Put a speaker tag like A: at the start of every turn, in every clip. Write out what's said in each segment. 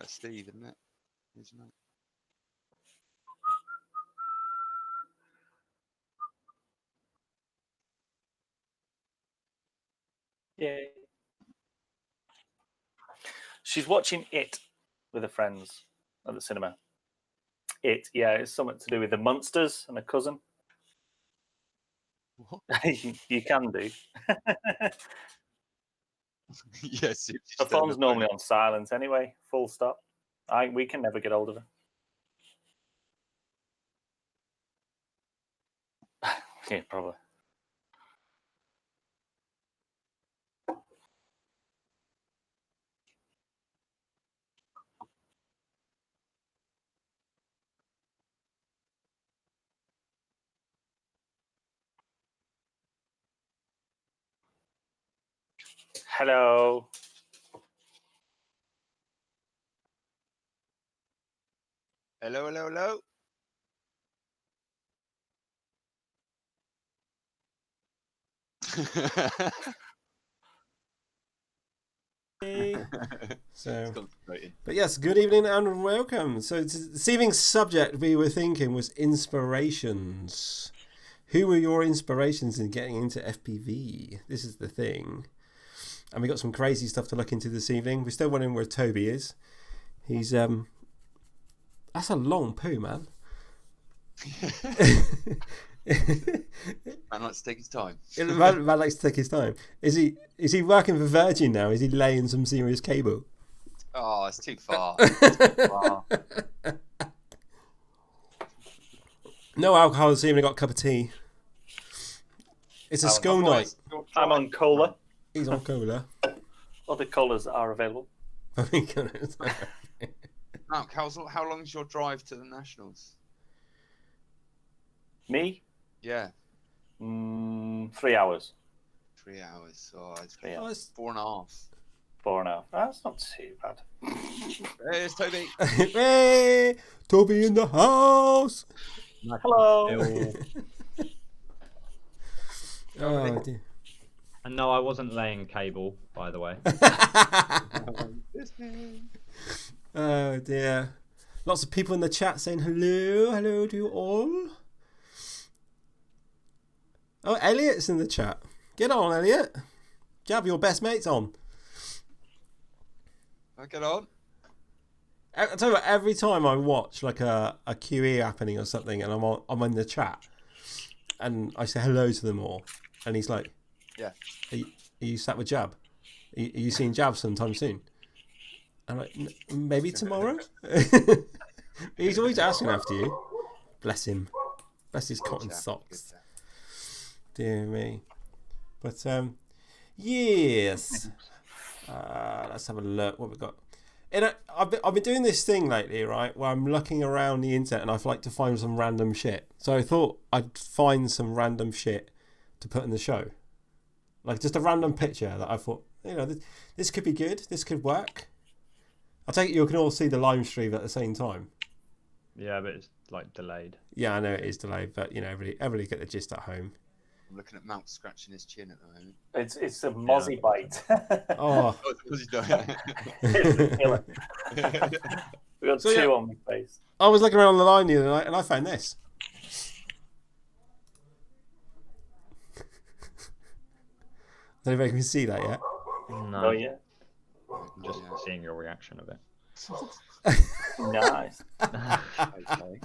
A: Steve, isn't it? Isn't it?
B: Yeah. She's watching It with her friends at the cinema. It's something to do with the monsters and a cousin.
A: What?
B: You can do.
A: Yes.
B: Her phone's normally on silent anyway. Full stop. We can never get hold of her. Yeah, probably. Hello.
A: Hello, hello, hello.
C: So, but yes, good evening and welcome. So this evening's subject we were thinking was inspirations. Who were your inspirations in getting into FPV? This is the thing. And we got some crazy stuff to look into this evening. We're still wondering where Toby is. He's that's a long poo, man.
A: Man likes to take his time.
C: Man likes to take his time. Is he working for Virgin now? Is he laying some serious cable?
A: Oh, it's too far.
C: No alcohol this evening. I got a cup of tea. It's a school night.
B: I'm on cola.
C: He's on cola.
B: Other colas are available.
A: Mark, how long is your drive to the Nationals?
B: Me?
A: Yeah.
B: 3 hours.
A: 3 hours. Oh, it's
B: 3 hours.
A: 4.5.
B: 4.5. That's not too bad.
A: There's Toby.
C: Hey, Toby in the house.
B: Hello.
C: Oh dear.
D: And no, I wasn't laying cable, by the way.
C: Oh dear. Lots of people in the chat saying hello to you all. Oh, Elliot's in the chat. Get on, Elliot. You have your best mates on.
A: Get on.
C: I tell you what, every time I watch like a QE happening or something, and I'm in the chat, and I say hello to them all, and he's like,
A: "Yeah,
C: are you sat with Jab? Are you seeing Jab sometime soon?" I'm like, maybe tomorrow. He's always asking after you. Bless him. Bless his cotton socks. Dear me. But yes. Let's have a look what we've got. I've been doing this thing lately, right, where I'm looking around the internet and I like to find some random shit. So I thought I'd find some random shit to put in the show. Like just a random picture that I thought, this could be good. This could work. I take it you can all see the live stream at the same time.
D: Yeah, but it's like delayed.
C: Yeah, I know it is delayed, but everybody get the gist at home.
A: I'm looking at Mount scratching his chin at the moment.
B: It's a mozzie bite.
C: Oh.
A: It's a
B: killer. We got two on my face.
C: I was looking around the line the other night and I found this. I don't know if you can see that yet.
D: No,
B: yet.
D: I'm just seeing your reaction of it.
B: Nice.
A: Okay.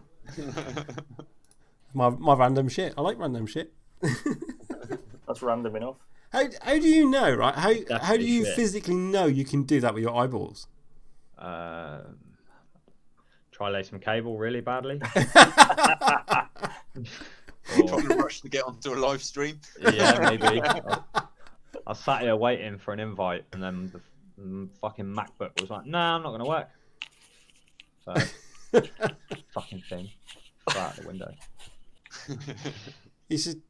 C: My random shit. I like random shit.
B: That's random enough.
C: How do you know, right? How do you
D: shit.
C: physically know you can do that with your eyeballs?
D: Try lay some cable really badly.
A: Probably rush to get onto a live stream.
D: Yeah, maybe. I sat here waiting for an invite, and then the fucking MacBook was like, "Nah, I'm not going to work." So, fucking thing, throw out the window.
C: You should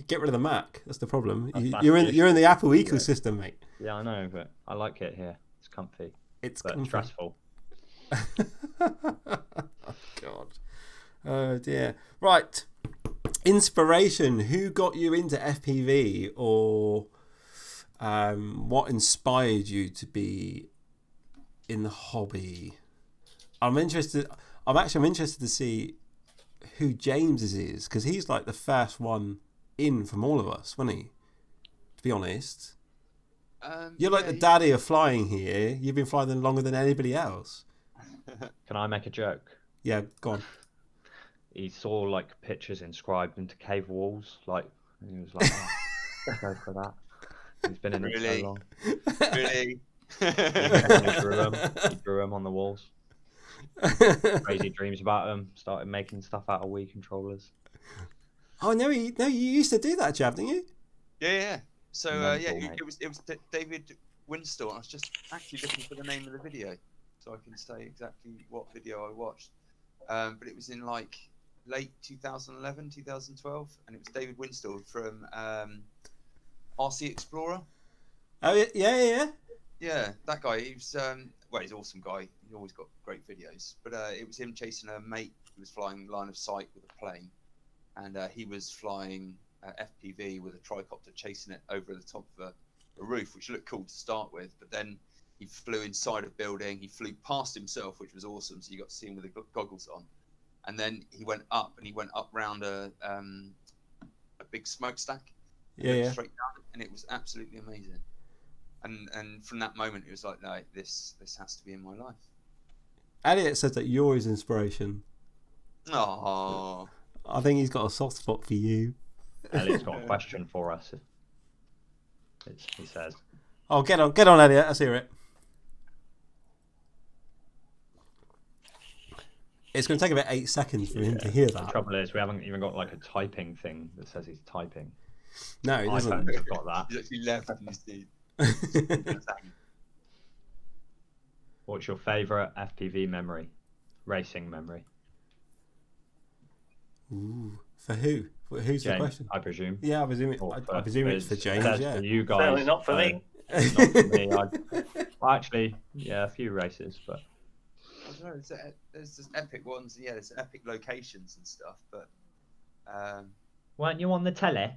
C: get rid of the Mac. That's the problem.
D: That's
C: You're in the Apple ecosystem, mate.
D: Yeah, I know, but I like it here. It's comfy.
C: It's
D: but
C: comfy.
D: stressful.
C: Oh, God. Oh dear. Right. Inspiration. Who got you into FPV, or what inspired you to be in the hobby? I'm interested. I'm interested to see who James's is, because he's like the first one in from all of us, wasn't he? To be honest, you're like the daddy of flying here. You've been flying longer than anybody else.
D: Can I make a joke?
C: Yeah, go on.
D: He saw like pictures inscribed into cave walls, like, and he was like, oh, let's go for that. He's been in it so long.
A: Really?
D: He drew them on the walls. Crazy dreams about them. Started making stuff out of Wii controllers.
C: Oh no, you used to do that, Jav, didn't you?
A: Yeah. So
D: Mental,
A: yeah,
D: mate.
A: it was David Winstall. I was just actually looking for the name of the video, so I can say exactly what video I watched. But it was in like late 2011, 2012, and it was David Winstall from RC Explorer.
C: Oh yeah.
A: Yeah, that guy. He's well, he's an awesome guy. He's always got great videos. But it was him chasing a mate who was flying line of sight with a plane, and he was flying FPV with a tricopter, chasing it over the top of a roof, which looked cool to start with. But then he flew inside a building. He flew past himself, which was awesome. So you got to see him with the goggles on. And then he went up, and he went up round a big smokestack.
C: Yeah.
A: Straight down, and it was absolutely amazing. And from that moment, it was like, no, this has to be in my life.
C: Elliot said that you're his inspiration.
A: Oh,
C: I think he's got a soft spot for you.
D: Elliot's got a question for us. He says,
C: Oh, get on, Elliot. Let's hear it. It's going to take about 8 seconds for him to hear
D: the
C: that.
D: trouble is we haven't even got like a typing thing that says he's typing.
C: No, it doesn't.
D: iPhone's got that.
A: he's actually left in his seat.
D: What's your favourite FPV memory? Racing memory?
C: Ooh, for who? Who's the
D: James,
C: question?
D: I presume.
C: Yeah, I presume it's for James.
D: That's
C: Yeah.
D: for you guys.
B: Certainly not for me.
D: Not for me. Well, actually, yeah, a few races, but
A: I don't know. There's just epic ones. Yeah, there's epic locations and stuff. But
D: weren't you on the telly?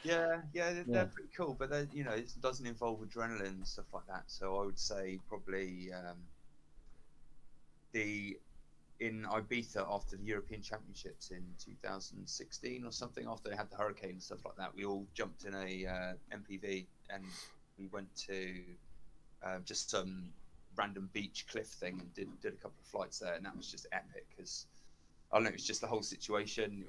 A: yeah, they're pretty cool. But you know, it doesn't involve adrenaline and stuff like that. So I would say probably in Ibiza after the European Championships in 2016 or something, after they had the hurricane and stuff like that, we all jumped in a MPV and we went to just some random beach cliff thing and did a couple of flights there, and that was just epic because I don't know, it was just the whole situation.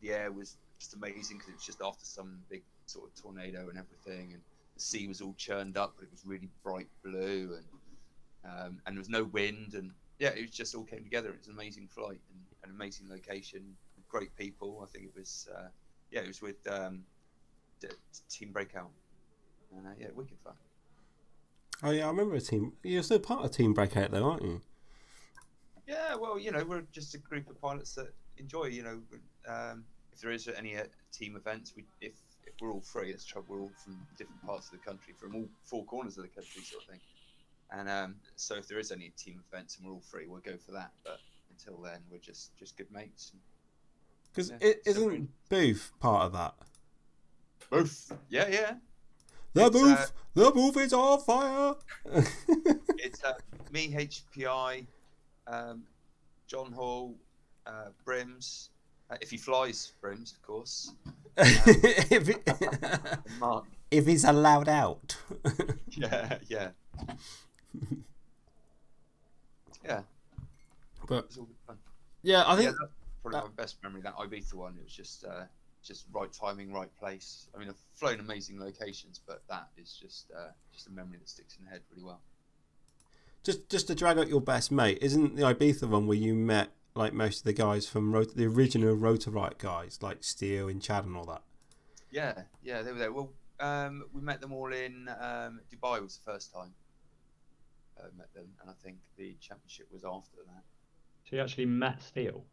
A: The air was just amazing because it was just after some big sort of tornado and everything, and the sea was all churned up, but it was really bright blue, and there was no wind, and yeah, it was just all came together. It was an amazing flight and an amazing location, great people. I think it was it was with Team Breakout, and wicked fun.
C: Oh yeah, I remember a team. You're still part of Team Breakout though, aren't you?
A: Yeah, well, you know, we're just a group of pilots that enjoy. You know, if there is any team events, if we're all free, it's trouble. We're all from different parts of the country, from all four corners of the country, sort of thing. And so if there is any team events and we're all free, we'll go for that. But until then, we're just good mates.
C: Because isn't Booth part of that?
A: Booth, yeah.
C: The Booth is on fire.
A: It's me, HPI, John Hall, Brims. If he flies, Brims, of course. Mark.
C: If he's allowed out.
A: Yeah. Yeah.
C: But
A: It's all good fun.
C: yeah, I think
A: that's probably my best memory. That Ibiza one. It was just right timing, right place. I mean, I've flown amazing locations, but that is just a memory that sticks in the head really well.
C: just to drag out your best mate, isn't the Ibiza one where you met like most of the guys from the original Rotorite guys, like Steele and Chad and all that?
A: Yeah, they were there. Well, we met them all in Dubai. Was the first time met them, and I think the championship was after that.
D: So you actually met Steele?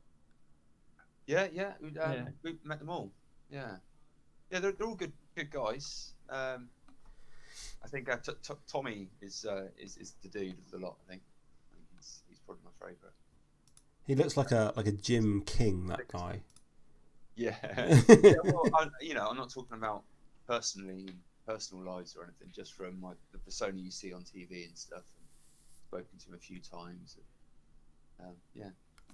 A: Yeah. We met them all. Yeah, they're all good guys. I think Tommy is the dude of the lot. I think he's probably my favourite.
C: He looks like a gym king, that guy.
A: Yeah. Well, I'm not talking about personal lives or anything. Just from the persona you see on TV and stuff. And spoken to him a few times. Yeah.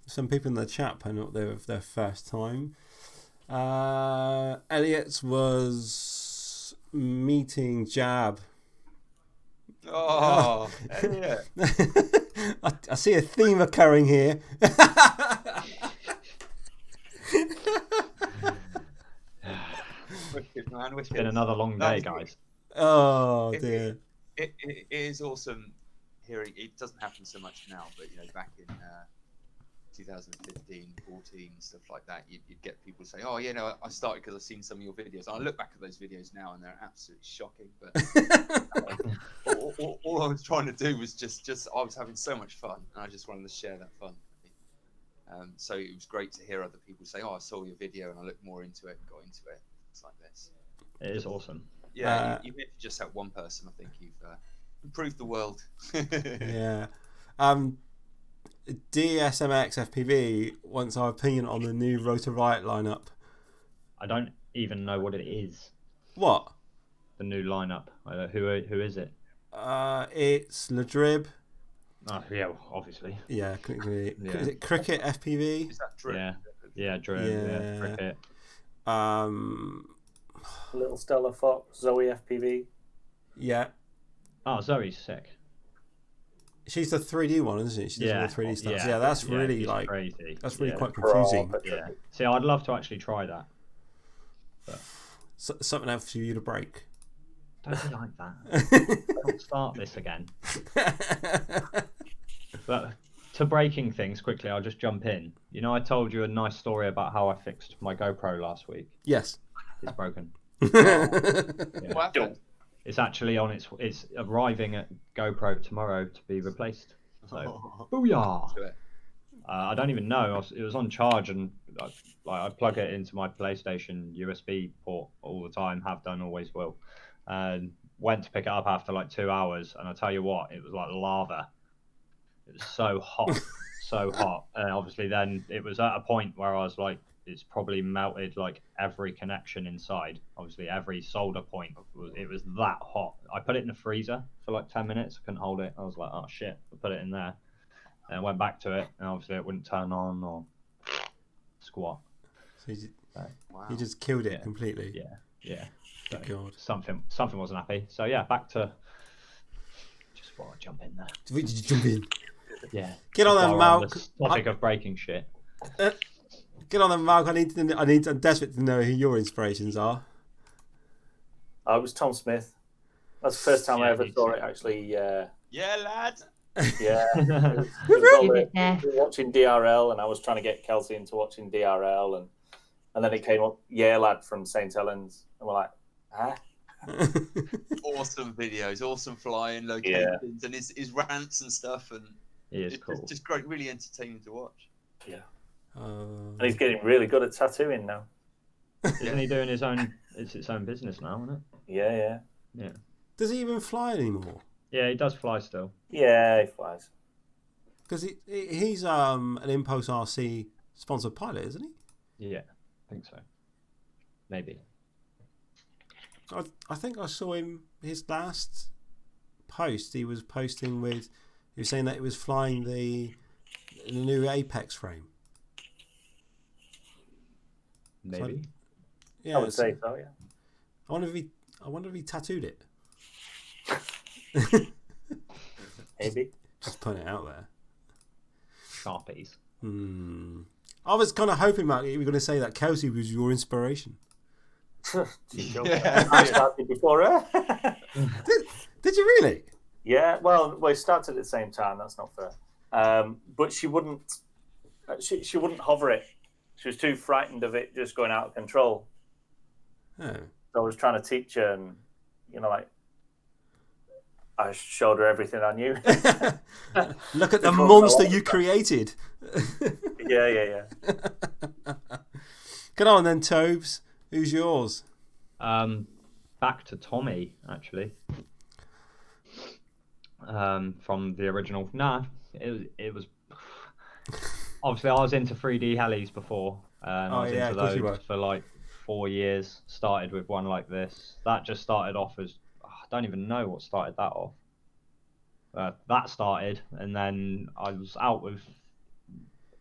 C: Some people in the chat putting up their first time. Elliot's was meeting Jab.
A: Oh, yeah.
C: I see a theme occurring here.
A: Wicked, man, wicked.
D: It's been another long
A: No,
D: day,
A: it-
D: guys.
C: Oh
A: It-
C: dear.
A: It is awesome hearing. It doesn't happen so much now, but back in 2015, 14, stuff like that, you'd get people say, "Oh, I started because I've seen some of your videos." And I look back at those videos now, and they're absolutely shocking. But all I was trying to do was just I was having so much fun, and I just wanted to share that fun. So it was great to hear other people say, "Oh, I saw your video, and I looked more into it and got into it." It's like this.
D: It is awesome.
A: Yeah, even if you just have one person, I think you've improved the world.
C: Yeah. DSMX FPV wants our opinion on the new Rotor Riot lineup.
D: I don't even know what it is.
C: What?
D: The new lineup. Who is it?
C: It's Ladrib.
D: Oh yeah, obviously.
C: Yeah,
D: Yeah.
C: Is it Cricket FPV?
A: Is that true?
D: Yeah, Drew. Yeah, Cricket.
B: Little Stella Fox, Zoe FPV.
C: Yeah.
D: Oh, Zoe's sick.
C: She's the 3D one, isn't she? She does all the 3D stuff. Yeah, that's really
D: she's
C: like
D: crazy.
C: that's really
D: Yeah.
C: quite confusing.
D: Yeah. See, I'd love to actually try that.
C: Something else for you to break.
D: Don't be like that. Don't start this again. But to breaking things quickly, I'll just jump in. I told you a nice story about how I fixed my GoPro last week.
C: Yes.
D: It's broken.
A: What happened?
D: It's actually on it's arriving at GoPro tomorrow to be replaced. So, booyah!
A: Do it.
D: I don't even know. It was on charge, and I plug it into my PlayStation USB port all the time. Have done, always will. And went to pick it up after like 2 hours, and I tell you what, it was like lava. It was so hot, so hot. And obviously, then it was at a point where I was like, it's probably melted like every connection inside. Obviously, every solder point. It was that hot. I put it in the freezer for like 10 minutes. I couldn't hold it. I was like, oh shit. I put it in there. And I went back to it, and obviously it wouldn't turn on or squat.
C: So
A: Wow.
C: you just killed it completely.
D: Yeah. So
C: God.
D: something wasn't happy. So yeah, back to just thought I'd jump in there.
C: Did you jump in?
D: Yeah.
C: Get on that,
D: While we're on
C: Malk.
D: the topic of breaking shit.
C: Get on that, Malk. I'm desperate to know who your inspirations are.
B: I was Tom Smith. That's the first time
D: Yeah,
B: I ever
D: me
B: saw
D: too.
B: it, actually.
A: Yeah, lad.
B: Yeah. It was watching DRL, and I was trying to get Kelsey into watching DRL, and then it came up, yeah, lad from St. Helens. And we're like, huh?
A: Awesome videos, awesome flying locations, and his rants and stuff, and
D: He is
A: it's
D: cool.
A: just great, really entertaining to watch.
B: Yeah. And he's getting really good at tattooing now.
D: Isn't he doing his own? It's its own business now, isn't it?
B: Yeah.
C: Does he even fly anymore?
D: Yeah, he does fly still.
B: Yeah, he flies.
C: Because he's an Impulse RC sponsored pilot, isn't he?
D: Yeah, I think so. Maybe.
C: I think I saw him, his last post, he was posting with, he was saying that he was flying the new Apex frame.
D: Maybe.
C: Yeah,
B: I would say so, yeah.
C: I wonder if he tattooed it.
B: Maybe.
C: Just putting it out there.
D: Sharpies.
C: I was kind of hoping, Matt, you were going to say that Kelsey was your inspiration.
A: Yeah.
B: I started before her.
C: Did you really?
B: Yeah, well, we started at the same time. That's not fair. But she wouldn't. She wouldn't hover it. She was too frightened of it just going out of control.
C: Oh.
B: So I was trying to teach her, and like I showed her everything I knew.
C: Look at the
B: Before
C: monster
B: the
C: you created.
B: Yeah.
C: Come on then, Tobes. Who's yours?
D: Back to Tommy, actually. From the original. Nah, it was. Obviously, I was into 3D helis before. And I was into
C: of course you were.
D: those for like 4 years. Started with one like this. That just started off as I don't even know what started that off. That started, and then I was out with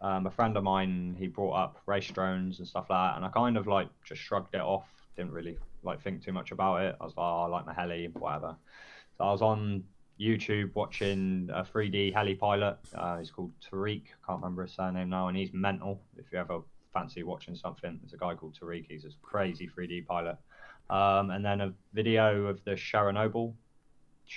D: a friend of mine, he brought up race drones and stuff like that, and I kind of like just shrugged it off. Didn't really like think too much about it. I was like, oh, I like my heli, whatever. So I was on YouTube watching a 3D heli pilot. He's called Tariq. Can't remember his surname now, and he's mental. If you ever fancy watching something, there's a guy called Tariq. He's a crazy 3D pilot. And then a video of the Chernobyl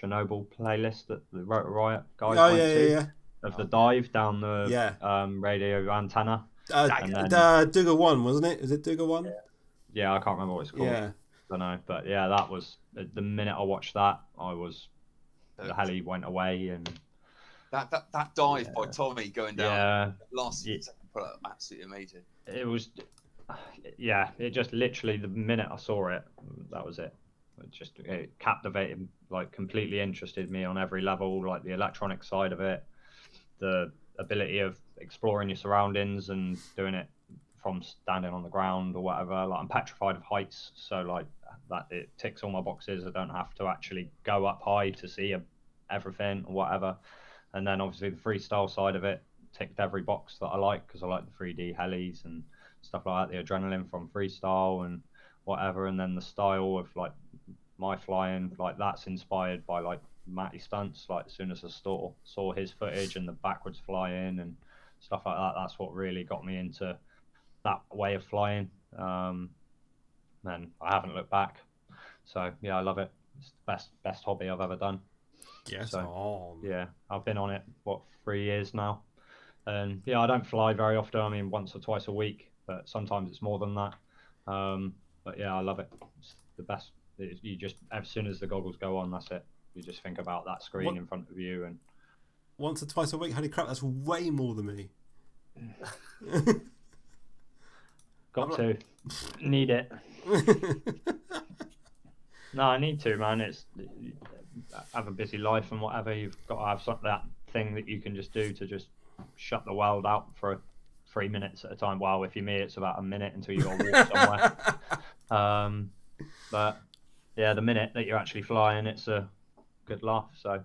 D: playlist that the Rotor Riot guys went to. Of the dive down the radio antenna.
C: The Dugger 1, wasn't it? Is it Dugger 1?
D: Yeah, I can't remember what it's called. I don't know. But yeah, that was the minute I watched that, the heli went away, and
A: that dive by Tommy going down last second put up, absolutely amazing.
D: It was it just literally the minute I saw it, that was it. It captivated, like completely interested me on every level, like the electronic side of it, the ability of exploring your surroundings and doing it from standing on the ground or whatever. Like I'm petrified of heights, so like that it ticks all my boxes. I don't have to actually go up high to see everything or whatever. And then obviously the freestyle side of it ticked every box that I like, because I like the 3D helis and stuff like that, the adrenaline from freestyle and whatever. And then the style of like my flying, like that's inspired by like Matty stunts. Like as soon as I saw his footage and the backwards flying and stuff like that, that's what really got me into that way of flying. And I haven't looked back. So yeah, I love it. It's the best hobby I've ever done.
C: Yes.
D: So, yeah, I've been on it 3 years now, and yeah, I don't fly very often. I mean, once or twice a week, but sometimes it's more than that. But yeah, I love it. It's the best. You just, as soon as the goggles go on, that's it. You just think about that screen in front of you, and
C: once or twice a week. Holy crap, that's way more than me.
D: Got need it. No, I need to, man. It's have a busy life and whatever. You've got to have that thing that you can just do to just shut the world out for 3 minutes at a time. Well, if you're me, it's about a minute until you got to walk somewhere. But yeah, the minute that you're actually flying, it's a good laugh. So,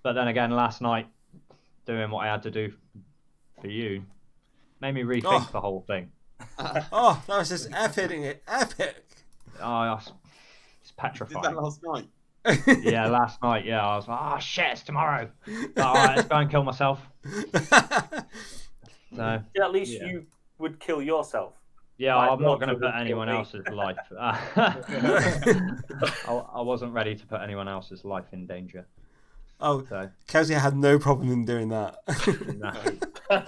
D: but then again, last night doing what I had to do for you made me rethink the whole thing.
C: Oh, that was just epic! Epic.
D: Oh, it's petrifying.
A: Did that last night?
D: Yeah, last night. Yeah, I was like, oh shit, it's tomorrow. All right, let's go and kill myself. So
B: yeah, at least you would kill yourself.
D: Yeah, I'm not going to put anyone else's life. I wasn't ready to put anyone else's life in danger.
C: Oh, so Kelsey had no problem in doing that.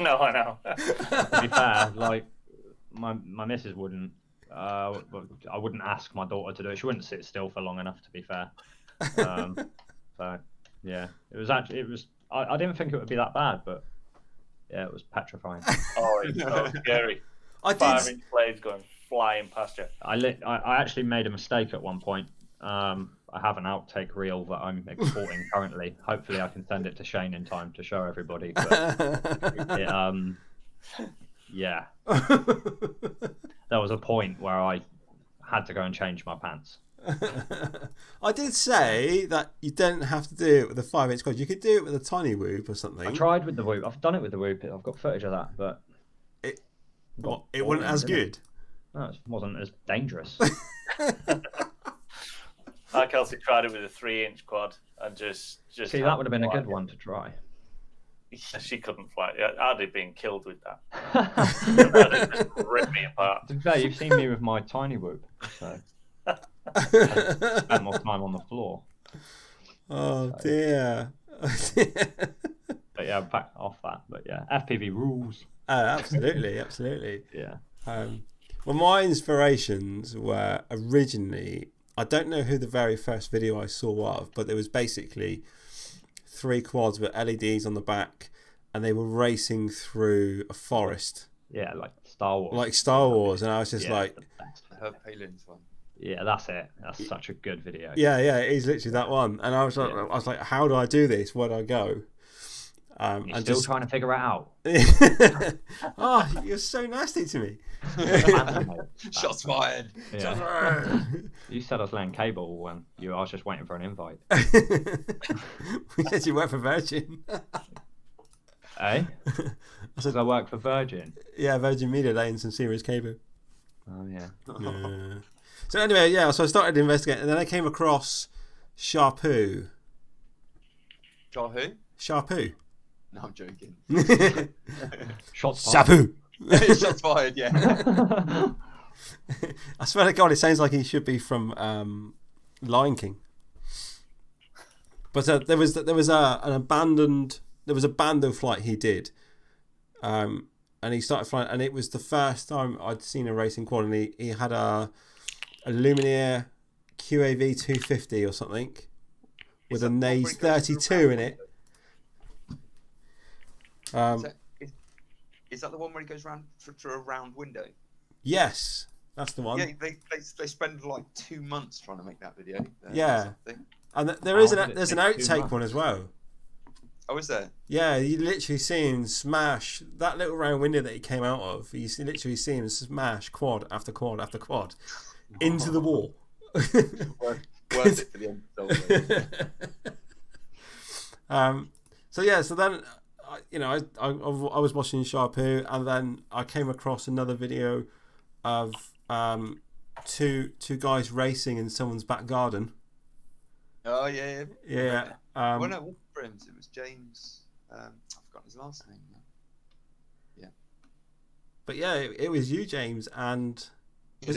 B: No, I know.
D: To be fair, like my missus wouldn't. I wouldn't ask my daughter to do it. She wouldn't sit still for long enough, to be fair. So yeah, it was. I didn't think it would be that bad, but yeah, it was petrifying.
B: Oh, it's so scary. 5-inch blades going flying past you.
D: I actually made a mistake at one point. I have an outtake reel that I'm exporting currently. Hopefully, I can send it to Shane in time to show everybody. But yeah. There was a point where I had to go and change my pants.
C: I did say that you don't have to do it with a 5-inch quad. You could do it with a tiny whoop or something.
D: I tried with the whoop. I've done it with the whoop. I've got footage of that, but
C: it wasn't as good.
D: No, it wasn't as dangerous.
B: Kelsey tried it with a 3-inch quad and just
D: see, that would have been a good one to try.
B: She couldn't fly. I'd have been killed with that. That'd just rip me apart.
D: To be fair, you've seen me with my tiny whoop, so I spent more time on the floor.
C: Oh dear.
D: But yeah, back off that. But yeah, FPV rules.
C: Absolutely.
D: Yeah.
C: Well, my inspirations were originally, I don't know who the very first video I saw of, but there was basically 3 quads with LEDs on the back, and they were racing through a forest.
D: Yeah, like Star Wars.
C: Like Star Wars, and I was just like...
A: Herb Palin's one.
D: Yeah, that's it. That's such a good video.
C: Yeah, it is literally that one. And I was like, how do I do this? Where do I go?
D: You're still just trying to figure it out.
C: Oh, you're so nasty to me.
A: Shots fired.
D: Yeah. You said I was laying cable when I was just waiting for an invite.
C: We said you work for Virgin.
D: Eh?
C: I
D: Because
C: said,
D: I work for Virgin.
C: yeah, Virgin Media laying some serious cable.
D: Oh yeah.
C: Yeah. So anyway, yeah, so I started investigating, and then I came across Sharpoo.
A: Who?
C: Sharpoo.
A: No, I'm joking.
D: Shots fired.
C: Sharpoo.
A: Shots fired. Yeah.
C: I swear to God, it sounds like he should be from Lion King. But there was an abandoned flight he did, and he started flying, and it was the first time I'd seen a racing quad, and he had a Lumineer QAV 250 or something with a Naze 32 in it.
A: Is that the one where he goes round through a round window?
C: Yes, that's the one.
A: Yeah, they spend like 2 months trying to make that video.
C: Yeah. And there's an outtake one as well.
A: Oh, is there?
C: Yeah, you literally see him smash that little round window that he came out of. You literally see him smash quad after quad after quad into the wall.
A: Worth it for the end result.
C: So then, I was watching Sharpoo, and then I came across another video of two guys racing in someone's back garden.
A: Oh yeah.
C: Yeah.
A: Well, no, it wasn't Brims. It was James. I've forgotten his last name now. Yeah.
C: But yeah, it was you, James, and was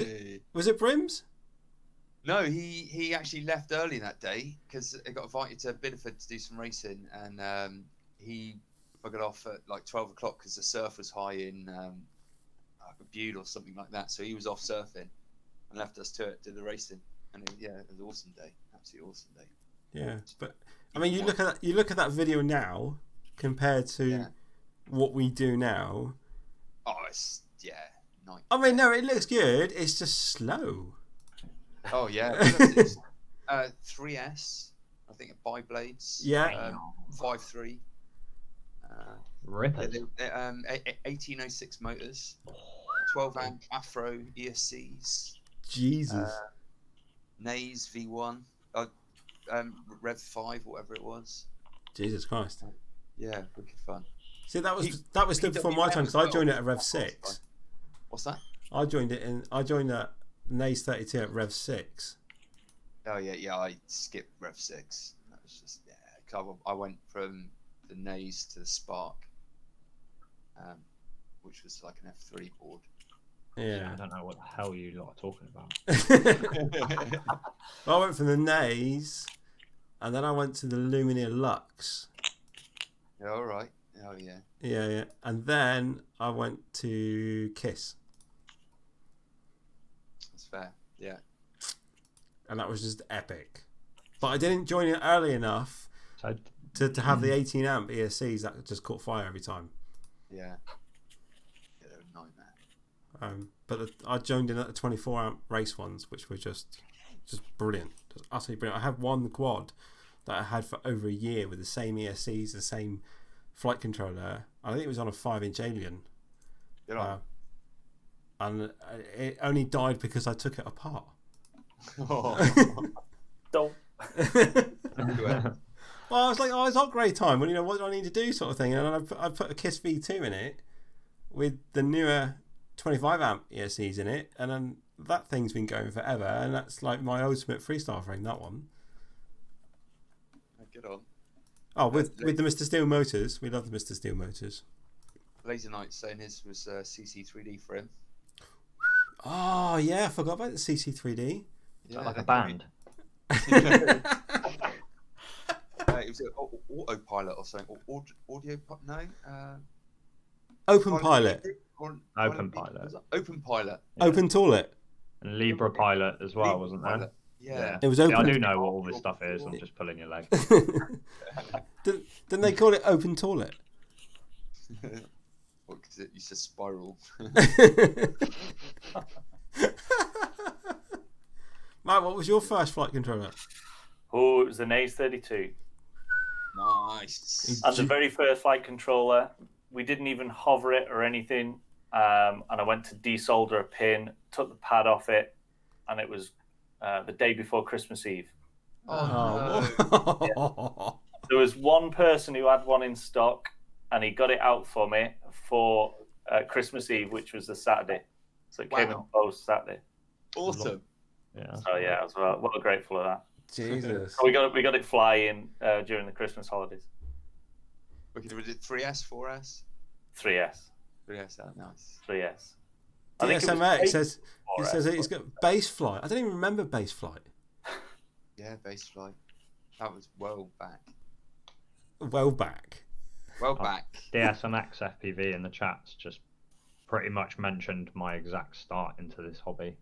C: it Brims?
A: No, he actually left early that day because he got invited to Bideford to do some racing, and he buggered off at like 12 o'clock because the surf was high in Bude or something like that. So he was off surfing and left us to it, did the racing, and it was an awesome day, absolutely awesome day.
C: Yeah, but I mean, you look at that video now compared to what we do now.
A: Oh, it's nice.
C: I mean, no, it looks good. It's just slow.
A: Oh yeah, it's 3S, I think at Biblades.
C: Yeah.
A: 5.3.
D: Rippers.
A: 1806 motors, 12 amp Afro ESCs.
C: Jesus.
A: Naze V1, Rev 5, whatever it was.
C: Jesus Christ.
A: Yeah, wicked fun.
C: See, that was still before my time because I joined it at Rev 6.
A: What's that?
C: I joined at Naze 32 at Rev 6.
A: Oh yeah, I skipped Rev 6. That was just cause I went from the Naze to the Spark, which was like an F3 board.
C: Yeah.
D: I don't know what the hell you lot are talking about.
C: I went from the Naze, and then I went to the Lumineer Lux.
A: Yeah, all right. Oh yeah.
C: Yeah, and then I went to Kiss.
A: That's fair. Yeah.
C: And that was just epic. But I didn't join it early enough to have the 18 amp ESCs that just caught fire every time.
A: Yeah. They were a nightmare.
C: But I joined in at the 24 amp race ones, which were just brilliant, just utterly brilliant. I had one quad that I had for over a year with the same ESCs, the same flight controller. I think it was on a 5-inch Alien. And it only died because I took it apart.
B: Don't.
C: Well, I was like, it's upgrade time. Well, what do I need to do, sort of thing. And I put a Kiss V2 in it with the newer 25 amp ESCs in it, and then that thing's been going forever. And that's like my ultimate freestyle frame. That one.
A: Get on.
C: Oh, with the Mr. Steel motors, we love the Mr. Steel motors.
A: Laser Knight saying his was CC3D for him.
C: Oh yeah, I forgot about the CC3D.
D: Yeah, like a band.
A: It was an autopilot or something. Or audio. No.
C: Open Pilot.
D: Open Pilot.
A: Open Pilot.
D: Yeah.
C: Open Toilet.
D: And Libra Pilot as well,
A: Libra
D: wasn't
A: Pilot.
D: there?
A: Yeah.
C: It was open.
D: Yeah, I do know what all this stuff is. I'm just pulling your leg.
C: Didn't they call it Open Toilet?
A: What? Because it used to spiral.
C: Matt, what was your first flight controller?
B: Oh, it was the Naze 32.
A: Nice.
B: And the very first flight controller, we didn't even hover it or anything. And I went to desolder a pin, took the pad off it, and it was the day before Christmas Eve.
A: Oh, no.
B: Yeah. There was one person who had one in stock, and he got it out for me for Christmas Eve, which was the Saturday. So it came in post Saturday.
A: Awesome.
D: Yeah.
B: So yeah, I was well grateful of that.
C: Jesus.
B: So we got it flying during the Christmas holidays.
A: Was it 3S, 4S?
B: 3S.
A: 3S, nice.
B: 3S.
C: DSMX says it's got base flight. I don't even remember base flight.
A: Yeah, base flight. That was well back.
C: Well back.
A: Well back.
D: DSMX FPV in the chats just pretty much mentioned my exact start into this hobby.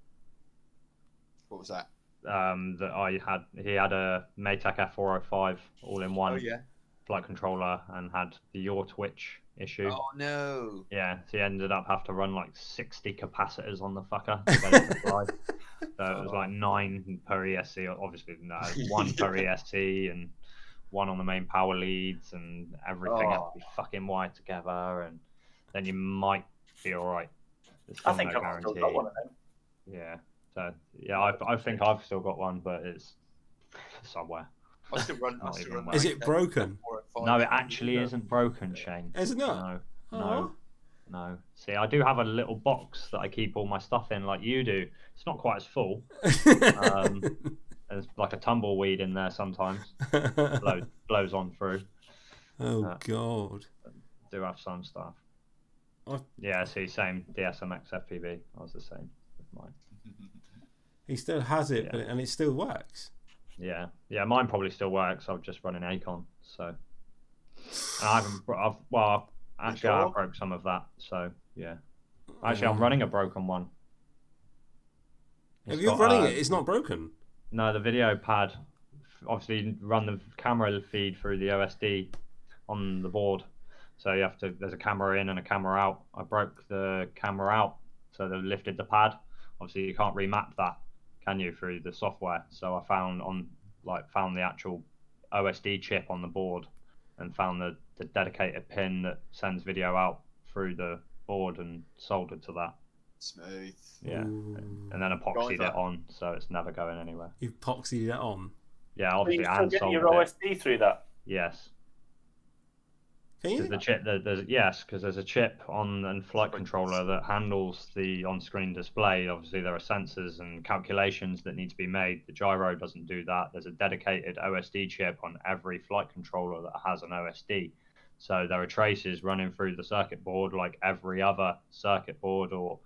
A: What was that?
D: That he had a Maytag F405 all-in-one flight controller and had the yaw twitch issue.
A: Oh no!
D: Yeah, so he ended up having to run like 60 capacitors on the fucker to get it to fly. So it was like 9 per ESC, obviously 1 per ESC and 1 on the main power leads, and everything had to be fucking wired together, and then you might be alright.
B: I think I've still got one of them.
D: Yeah. So yeah, I think I've still got one, but it's somewhere.
A: I still run.
C: Is it broken?
D: No, it actually isn't broken, Shane.
C: Is it not?
D: No. See, I do have a little box that I keep all my stuff in, like you do. It's not quite as full. There's like a tumbleweed in there sometimes. Blows on through.
C: Oh God.
D: Do have some stuff. Yeah, see, same DSMX FPV. I was the same with mine.
C: He still has it, and it still works.
D: Yeah, mine probably still works. I'm just running Acon, so. And I broke some of that, so yeah. Actually, I'm running a broken one.
C: If you're running it, it's not broken.
D: No, the video pad. Obviously, you run the camera feed through the OSD on the board, so you have to. There's a camera in and a camera out. I broke the camera out, so they lifted the pad. Obviously, you can't remap that, can you, through the software? So I found the actual OSD chip on the board, and found the dedicated pin that sends video out through the board and soldered to that.
A: Smooth.
D: Yeah. Ooh. And then epoxied it on, so it's never going anywhere.
C: You've epoxied it on?
D: Yeah, obviously.
B: So you still get your OSD through that?
D: Yes.
C: Can you?
D: The chip, because there's a chip on and flight controller that handles the on-screen display. Obviously, there are sensors and calculations that need to be made. The gyro doesn't do that. There's a dedicated OSD chip on every flight controller that has an OSD. So there are traces running through the circuit board like every other circuit board or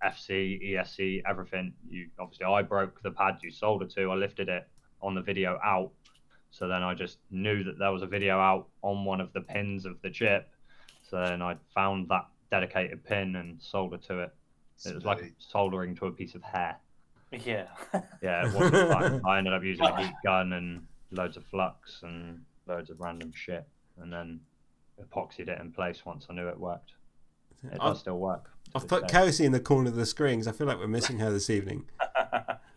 D: FC, ESC, everything. I broke the pad you soldered to. I lifted it on the video out. So then I just knew that there was a video out on one of the pins of the chip. So then I found that dedicated pin and soldered to it. It was like soldering to a piece of hair.
B: Yeah.
D: Yeah, it wasn't fun. I ended up using a heat gun and loads of flux and loads of random shit. And then epoxied it in place once I knew it worked. It does still work.
C: I've put Kelsey in the corner of the screen because I feel like we're missing her this evening.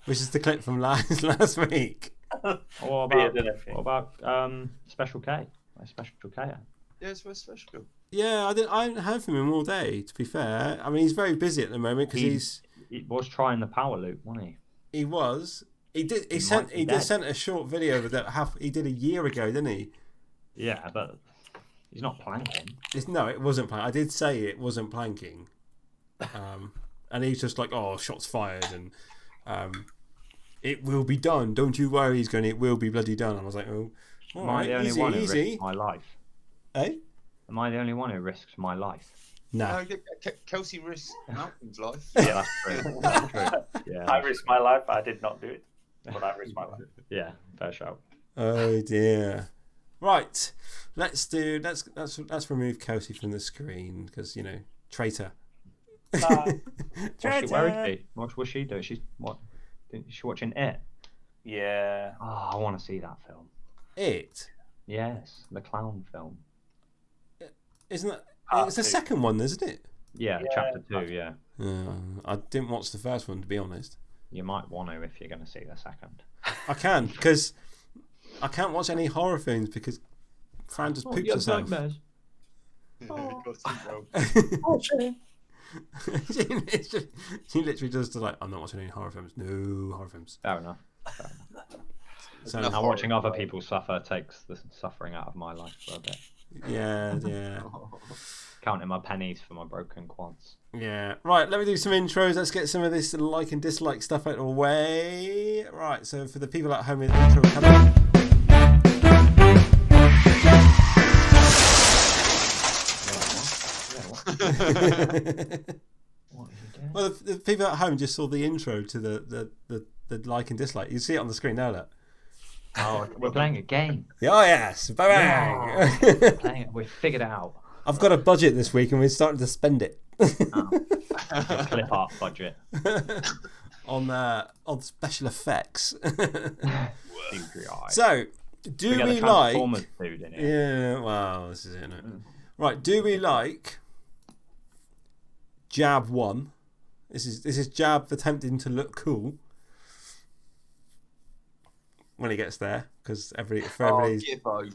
C: Which is the clip from last week.
D: What about Special K? Special K.
A: Yeah, it's Special K.
C: Yeah, I haven't heard from him all day. To be fair, I mean he's very busy at the moment because
D: he was trying the power loop, wasn't he?
C: He was. He did send a short video that he did a year ago, didn't he?
D: Yeah, but he's not planking.
C: No, it wasn't planking. I did say it wasn't planking. And he's just like, oh, shots fired, and it will be done. Don't you worry, it will be bloody done. And I was like, oh,
D: am I the only one who risks my life?
C: Eh?
D: Am I the only one who risks my life?
C: No.
A: Kelsey risks Malcolm's life.
D: Yeah, that's true. That's true. Yeah.
B: I risked my life. I did not do it, but I risked my life.
D: Yeah, fair shout.
C: Oh dear. Right, let's remove Kelsey from the screen because traitor.
D: Where is she? What was she doing? She's watching It.
B: Yeah.
D: Oh, I want to see that film.
C: It.
D: Yes, the clown film.
C: Isn't that? It's the second one, isn't it?
D: Yeah, chapter 2. Yeah.
C: I didn't watch the first one, to be honest.
D: You might want to if you're going to see the second.
C: I can, because I can't watch any horror films because Fran just poops herself. She literally does I'm not watching any horror films. No horror films.
D: Fair enough. So now watching other people suffer takes the suffering out of my life for a bit.
C: Yeah.
D: Counting my pennies for my broken quads.
C: Yeah. Right, let me do some intros. Let's get some of this like and dislike stuff out of the way. Right, so for the people at home, the intro will come in.
D: What are you doing?
C: Well, the people at home just saw the intro to the like and dislike. You see it on the screen now, look.
D: Oh, we're playing a game.
C: Oh, yes. Bang!
D: We figured it out.
C: I've got a budget this week and we're starting to spend it.
D: Clip art budget.
C: on special effects.
D: CGI.
C: So, do
D: We get
C: we
D: the
C: like...
D: Transformers dude in it.
C: Yeah, well, this is it, isn't it? Right, do we like Jab 1? This is Jab attempting to look cool when he gets there, because everybody's...
A: Give over.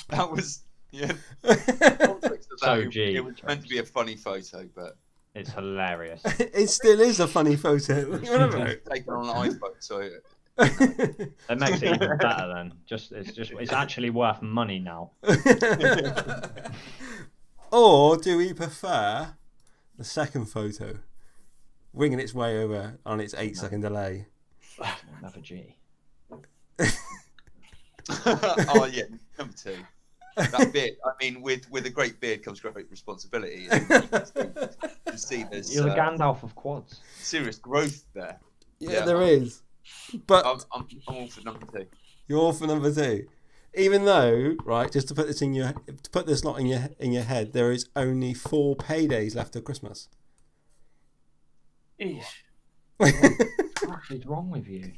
A: That was
D: So G.
A: It was meant to be a funny photo, but
D: It's hilarious.
C: It still is a funny photo.
A: taken on an iPhone, so
D: It makes it even better then. It's actually worth money now.
C: Or do we prefer the second photo, winging its way over on its 8-second delay?
D: Another G.
A: oh yeah, number 2. That bit. I mean, with a great beard comes great responsibility. And you can see there's
D: You're the Gandalf of quads.
A: serious growth there.
C: Yeah, there is. But
A: I'm all for number 2.
C: you're all for number 2, even though, right? Just to put this lot in your head, there is only 4 paydays left of Christmas.
B: Eesh.
D: What is wrong with you?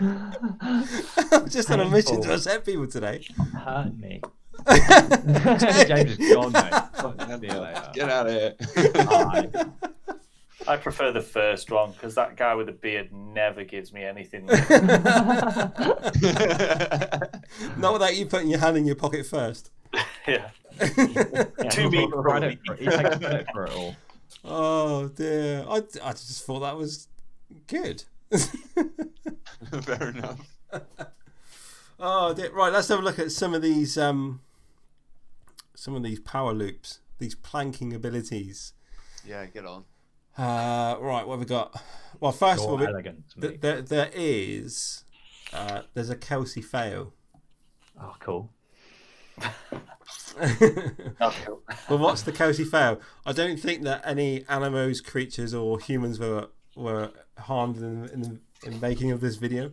C: I'm just on a mission to upset people today.
D: Hurt me. James is gone, mate. See you later.
A: Get out of here.
D: Bye.
B: I prefer the first one because that guy with the beard never gives me anything.
C: Not without you putting your hand in your pocket first.
B: Yeah.
D: Yeah,
B: To be
D: credit for it. He takes credit for it all.
C: Oh dear, I just thought that was good.
A: Fair enough.
C: Oh dear. Right, let's have a look at some of these power loops, these planking abilities.
A: Yeah, get on.
C: Right, what have we got? Well, first of all,
D: Elegant, mate.
C: there is there's a Kelsey fail.
D: Oh, cool.
C: Well, what's the Kelsey fail? I don't think that any animals, creatures, or humans were harmed in the making of this video.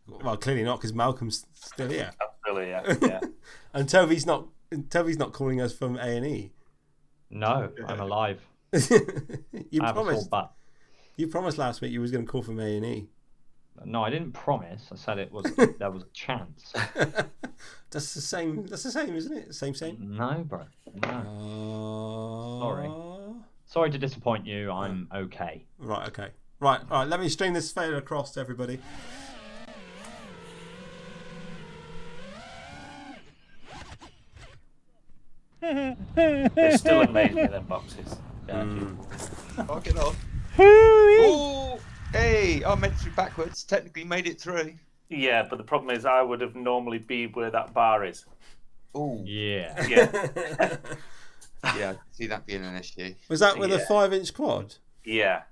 C: Well, clearly not, because Malcolm's still here.
B: Absolutely, yeah.
C: And Toby's not calling us from A&E.
D: No, I'm alive.
C: You
D: I have a full
C: promised.
D: butt.
C: You promised last week you was going to call from A&E.
D: No, I didn't promise. I said it was. There was a chance.
C: That's the same, isn't it? Same.
D: No, bro. No.
C: Sorry.
D: Sorry to disappoint you. I'm okay.
C: Right. Okay. Right. All right. Let me string this fail across to everybody.
B: They still amaze me, them boxes. Yeah,
A: Fuck it off. Oh, hey! I meant to be backwards. Technically made it through.
B: yeah, but the problem is I would have normally been where that bar is.
A: Oh,
D: Yeah.
B: Yeah,
A: yeah. I can see that being an issue.
C: Was that with a
B: Yeah.
C: 5-inch quad?
B: yeah.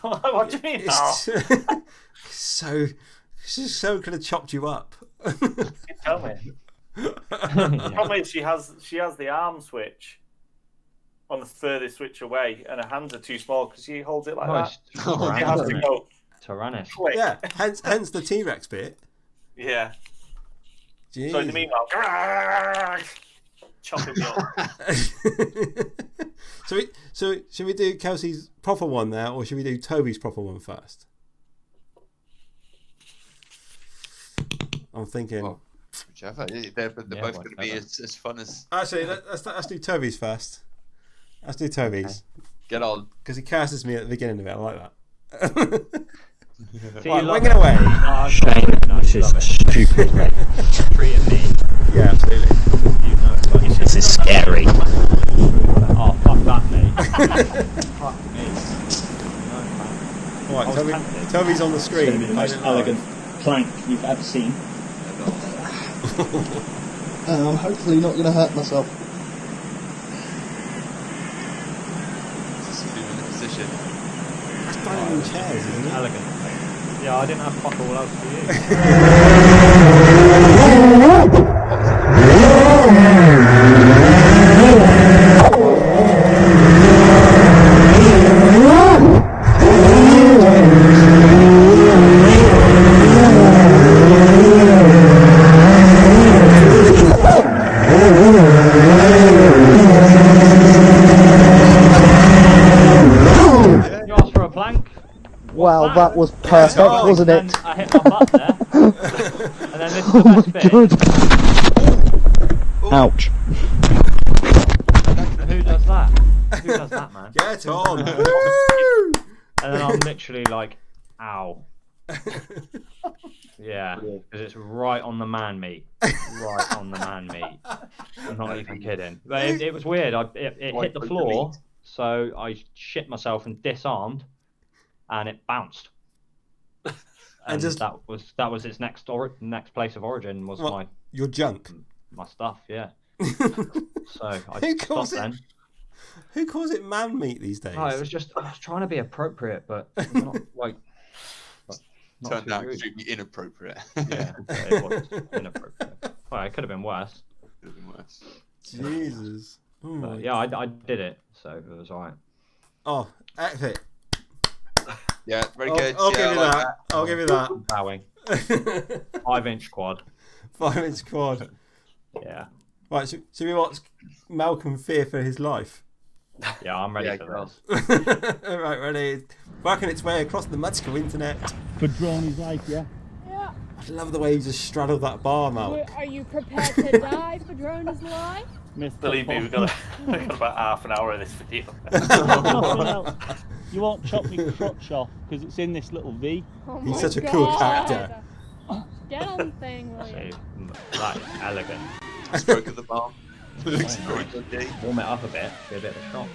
B: What do you mean?
C: It's so could have chopped you up.
B: Tell me. The problem is she has the arm switch on the furthest switch away, and her hands are too small because she holds it like that. She has to go
D: Tyrannus.
B: quick.
C: Yeah. Hence the T-Rex bit.
B: Yeah.
C: Jeez.
B: So in the meanwhile, chopping me up.
C: So should we do Kelsey's proper one now, or should we do Toby's proper one first? I'm thinking.
A: Well, whichever. They're both going to be as fun as.
C: Actually, let's do Toby's first. Let's do Toby's.
A: Get on.
C: Because he curses me at the beginning of it. I like that.
D: See,
C: Right,
D: you love
C: wing it away.
D: Shane, this is stupid. Treating me.
C: Yeah, absolutely.
D: You know it, but
E: This is scary.
D: oh, fuck that, mate. Fuck me. No, man.
C: Come Right, tell me he's on the
E: It's going to
C: screen.
E: be the most elegant plank you've ever seen.
F: I'm hopefully not going to hurt myself.
A: Just be in the position.
C: That's dining chairs, isn't it?
D: Elegant. Yeah, I didn't have fuck all else for you asked for a plank?
F: Wow, that was perfect, wasn't
D: And
F: it?
D: I hit my butt there. And then this is the best bit.
F: Ouch.
D: Who does that? Who does that, man?
C: Get on!
D: And then I'm literally like, ow. Yeah, because it's right on the man meat. Right on the man meat. I'm not even kidding. But it was weird. It hit the floor, so I shit myself and disarmed, and it bounced. And
C: just
D: that was its next place of origin was
C: your junk.
D: my stuff. Yeah. So I
C: Who
D: stopped
C: calls it?
D: then.
C: Who calls it man meat these days?
D: No, I was trying to be appropriate, but not like. Not
A: Turned
D: too
A: out
D: rude.
A: extremely inappropriate.
D: Yeah, it was inappropriate. Well, it could have been worse.
A: Could have been worse.
C: Jesus. Oh, my
D: But yeah, I did it, so it was alright.
C: Oh, epic.
A: Yeah, very good.
C: I'll
A: yeah,
C: give you
A: I like
C: that. I'll give you that.
D: Bowing. 5-inch quad.
C: 5-inch quad.
D: Yeah.
C: Right, so we watch Malcolm fear for his life.
D: Yeah, I'm ready
A: Yeah,
D: for
A: go
D: this.
C: Right, ready. Working its way across the magical internet.
E: For Droney's life, yeah?
G: Yeah.
C: I love the way you just straddled that bar, Mal.
G: Are you prepared to die for Drona's life?
B: Believe me, we've got about half an hour of this video.
E: Nothing else. You won't chop me crotch off because it's in this little V.
G: Oh
C: He's
G: my
C: such a cool
G: God.
C: character.
G: Get on the thing, will you?
D: See, that is elegant.
A: Stroke of the bar. Looks very good.
D: Warm it up a bit, be a bit of a shock.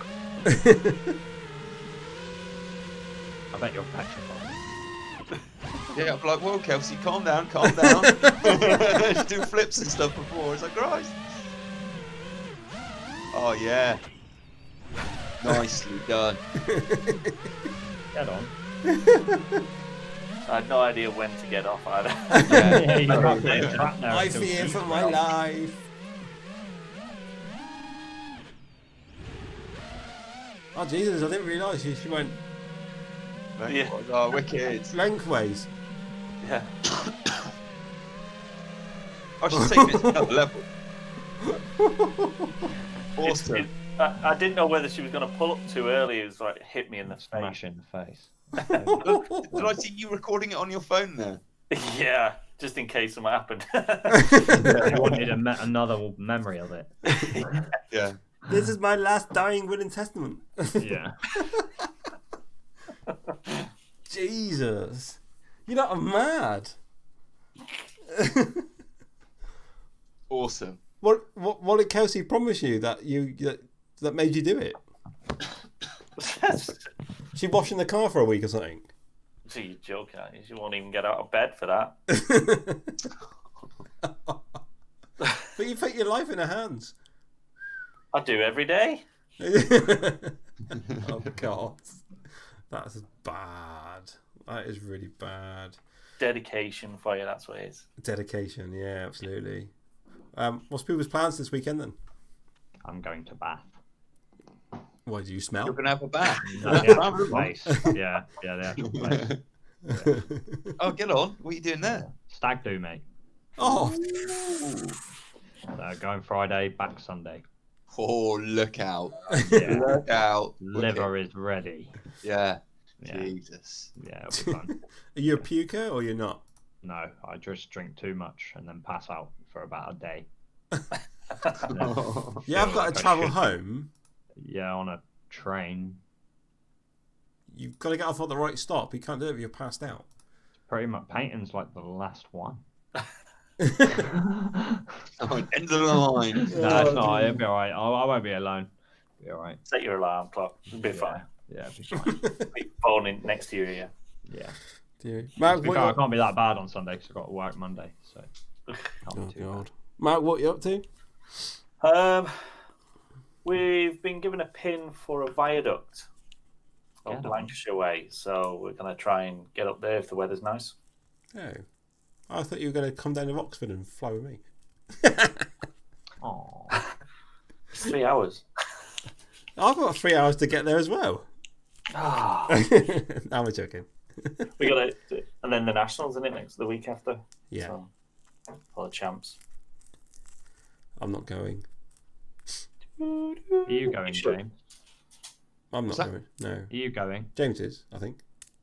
D: I bet you're petrified.
A: Yeah, I'm like, whoa, Kelsey, calm down, calm down. She's doing flips and stuff before. It's like, Christ. Oh, yeah. Nicely done.
D: Get on.
B: I had no idea when to get off either.
D: Yeah, you can't get trapped now
C: I
D: until
C: fear
D: you
C: for
D: get
C: my
D: off.
C: life. Oh, Jesus, I didn't realise she went
B: Yeah.
A: Oh, wicked.
C: lengthways.
B: Yeah.
A: I should take it to another level. Awesome.
B: I didn't know whether she was going to pull up too early. It was like, hit me in the face.
D: Smash in the face.
A: Did I see you recording it on your phone there?
B: Yeah, just in case something happened.
D: You wanted another memory of it.
A: Yeah.
C: This is my last dying will and testament.
D: Yeah.
C: Jesus. You're not mad.
A: Awesome.
C: What did Kelsey promise you that that made you do it? She washing the car for a week or something?
B: So you joking? She won't even get out of bed for that.
C: But you put your life in her hands.
B: I do every day.
C: Oh God, that's bad. That is really bad.
B: Dedication for you. That's what it is.
C: Dedication, yeah, absolutely. What's people's plans this weekend then?
D: I'm going to bath.
C: Why do you smell?
A: You're going to have a bath.
D: No, the actual place. Yeah, the actual place.
A: Oh, get on. What are you doing there?
D: Stag do, mate.
C: Oh,
D: So going Friday, back Sunday.
A: Oh, look out.
D: Yeah.
A: Look out.
D: Liver is ready.
A: Yeah.
D: Yeah.
A: Jesus.
D: Yeah, it'll be fun.
C: are you a puker or you're not?
D: No, I just drink too much and then pass out for about a day.
C: Yeah, I've got
D: like
C: to
D: I
C: travel
D: should.
C: home.
D: Yeah, on a train.
C: You've got to get off at the right stop. You can't do it if you're passed out.
D: Pretty much, Payton's like the last one.
A: Oh, end of the line.
D: No, it's not. It'll be alright. I won't be alone. It'll be alright.
B: Set your alarm clock. It'll be fine.
D: Yeah, it'll be fine.
B: Be phone in next to your ear.
D: Yeah.
C: Mark,
D: I can't be that bad on Sunday because I've got to work Monday. So.
C: Oh God, Mark, what you up to?
B: We've been given a pin for a viaduct
D: Get
B: up
D: on.
B: Lancashire way, so we're going to try and get up there if the weather's nice.
C: Oh, I thought you were going to come down to Oxford and fly with me.
D: Oh.
B: It's 3 hours.
C: I've got 3 hours to get there as well.
B: Ah.
C: I'm joking.
B: We got it, and then the Nationals, isn't it, the week after?
C: Yeah.
B: So, for the champs.
C: I'm not going.
D: Are you going, James?
C: I'm not
A: What's that?
C: going. No.
D: Are you going?
C: James is, I think.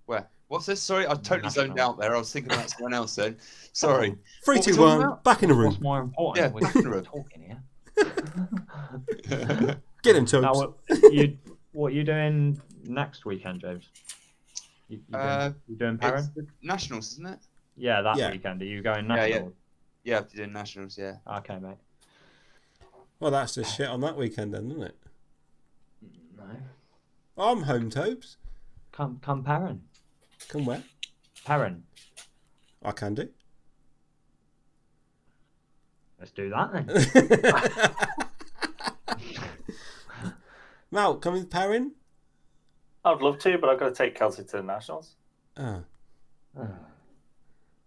A: Where? What's this? Sorry, I totally
D: National.
A: zoned out there. I was thinking about someone else then. Sorry.
C: 3,
A: What
C: 2,
A: we talking
C: 1.
A: about?
C: Back in the room.
D: What's more important?
A: Yeah,
D: We're
A: back in the room.
D: talking here.
C: Get him,
D: Now,
C: Tobes.
D: what are you doing next weekend, James? You doing Perrin?
A: It's the Nationals, isn't it?
D: Yeah, that
C: Yeah.
D: weekend. Are you going
A: Yeah,
D: national?
A: Yeah, I've been doing Nationals, yeah.
D: Okay, mate.
C: Well, that's just shit on that weekend, then, isn't it?
D: No.
C: I'm home, Tobes.
D: Come Perrin.
C: Come where?
D: Perrin.
C: I can do.
D: Let's do that then.
C: Mal, come with Perrin?
B: I'd love to, but I've got to take Kelsey to the Nationals.
C: Ah,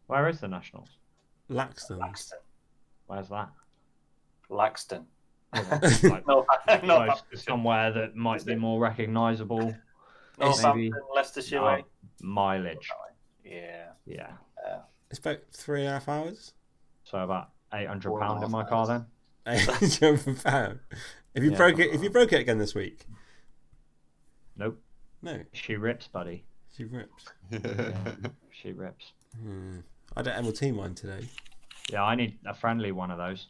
D: Where is the Nationals?
C: Laxton.
B: Laxton.
D: Where's that?
B: Laxton.
D: Like,
B: No, no,
D: close to somewhere that might be more recognisable.
B: Northampton, Leicestershire
D: No,
B: way.
D: mileage.
B: Yeah.
D: Yeah.
C: It's about 3.5 hours.
D: So about £800
A: 4.5
D: in my car then.
C: £800. If you
D: Yeah,
C: broke it, if you broke it again this week,
D: Nope.
C: no,
D: She rips, buddy.
C: she rips.
D: She rips.
C: I don't MLT mine today.
D: Yeah, I need a friendly one of those.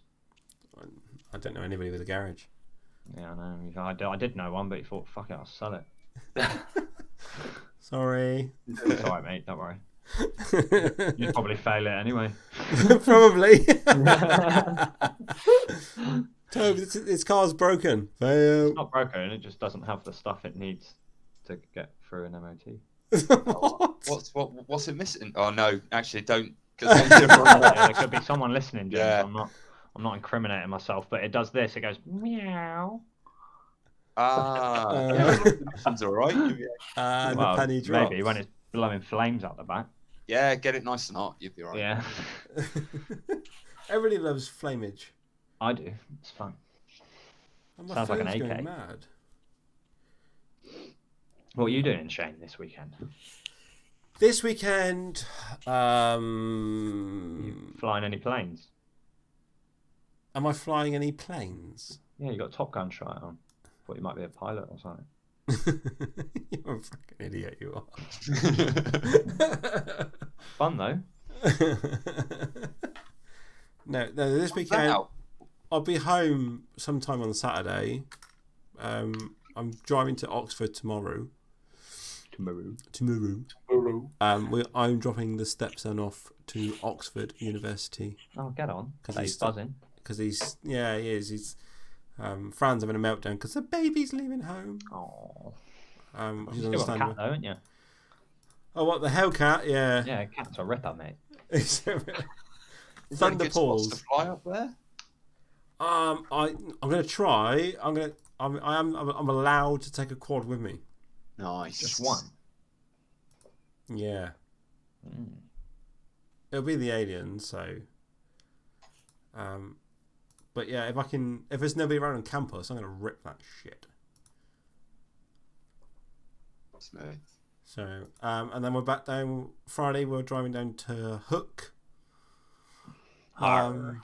C: I don't know anybody with a garage.
D: Yeah, I know. I did know one, but he thought, fuck it, I'll sell it.
C: Sorry.
D: It's alright, mate. Don't worry. You'd probably fail it anyway.
C: Probably. Toby, this car's broken. Fail.
D: It's not broken. It just doesn't have the stuff it needs to get through an MOT.
C: What?
A: What's it missing? Oh no, actually don't.
D: There could be someone listening, James.
A: Yeah.
D: I'm not incriminating myself, but it does this. It goes meow.
A: Yeah, that's all right.
C: And
D: Well,
C: the penny drops.
D: maybe when it's blowing flames out the back.
A: Yeah, get it nice and hot. You'll be all right.
D: Yeah,
C: Everybody loves flamage.
D: I do. It's fun.
C: And my
D: Sounds like an
C: phone's
D: AK.
C: going mad.
D: What are you doing, Shane, this weekend?
C: This weekend,
D: You flying any planes?
C: am I flying any planes?
D: Yeah, you got Top Gun shirt on. Thought you might be a pilot or something.
C: You're a fucking idiot, you are.
D: Fun though.
C: No, this weekend I'll be home sometime on Saturday. I'm driving to Oxford tomorrow. Tomorrow. I'm dropping the stepson off to Oxford University.
D: Oh, get on.
C: Because
D: He's buzzing.
C: Because he is. He's Fran's having a meltdown because the baby's leaving home.
D: Oh.
C: Which is
D: You've still got a cat
C: understandable.
D: though, haven't you?
C: Oh, what the Hellcat? Yeah.
D: Yeah, cat's a ripper, mate.
A: Is there any
C: Thunder
A: good spots
C: Paws.
A: to fly up there?
C: I'm gonna try. I'm allowed to take a quad with me.
A: Nice.
D: Just one.
C: Yeah.
D: Mm.
C: It'll be the aliens, so. But yeah, if there's nobody around on campus, I'm gonna rip that shit.
A: Smooth.
C: So, and then we're back down Friday. We're driving down to Hook. No,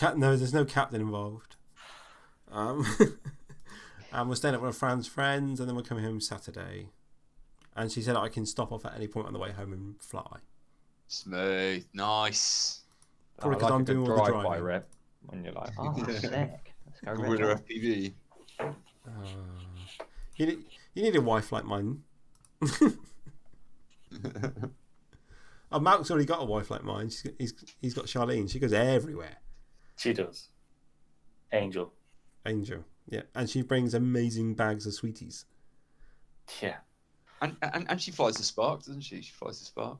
C: there's no captain involved. And we're staying at one of Fran's friends, and then we're coming home Saturday. And she said I can stop off at any point on the way home and fly.
A: Smooth. Nice.
C: Probably because I'm doing all the
D: drive-by
C: driving.
D: rip when you're like, oh, sick. Let's go
A: With
D: rip.
A: her FPV.
C: You need a wife like mine. Oh, Malk's already got a wife like mine. He's got Charlene. She goes everywhere.
B: She does. Angel.
C: Angel. Yeah. And she brings amazing bags of sweeties.
B: Yeah.
A: And she flies the Spark, doesn't she? She flies the Spark.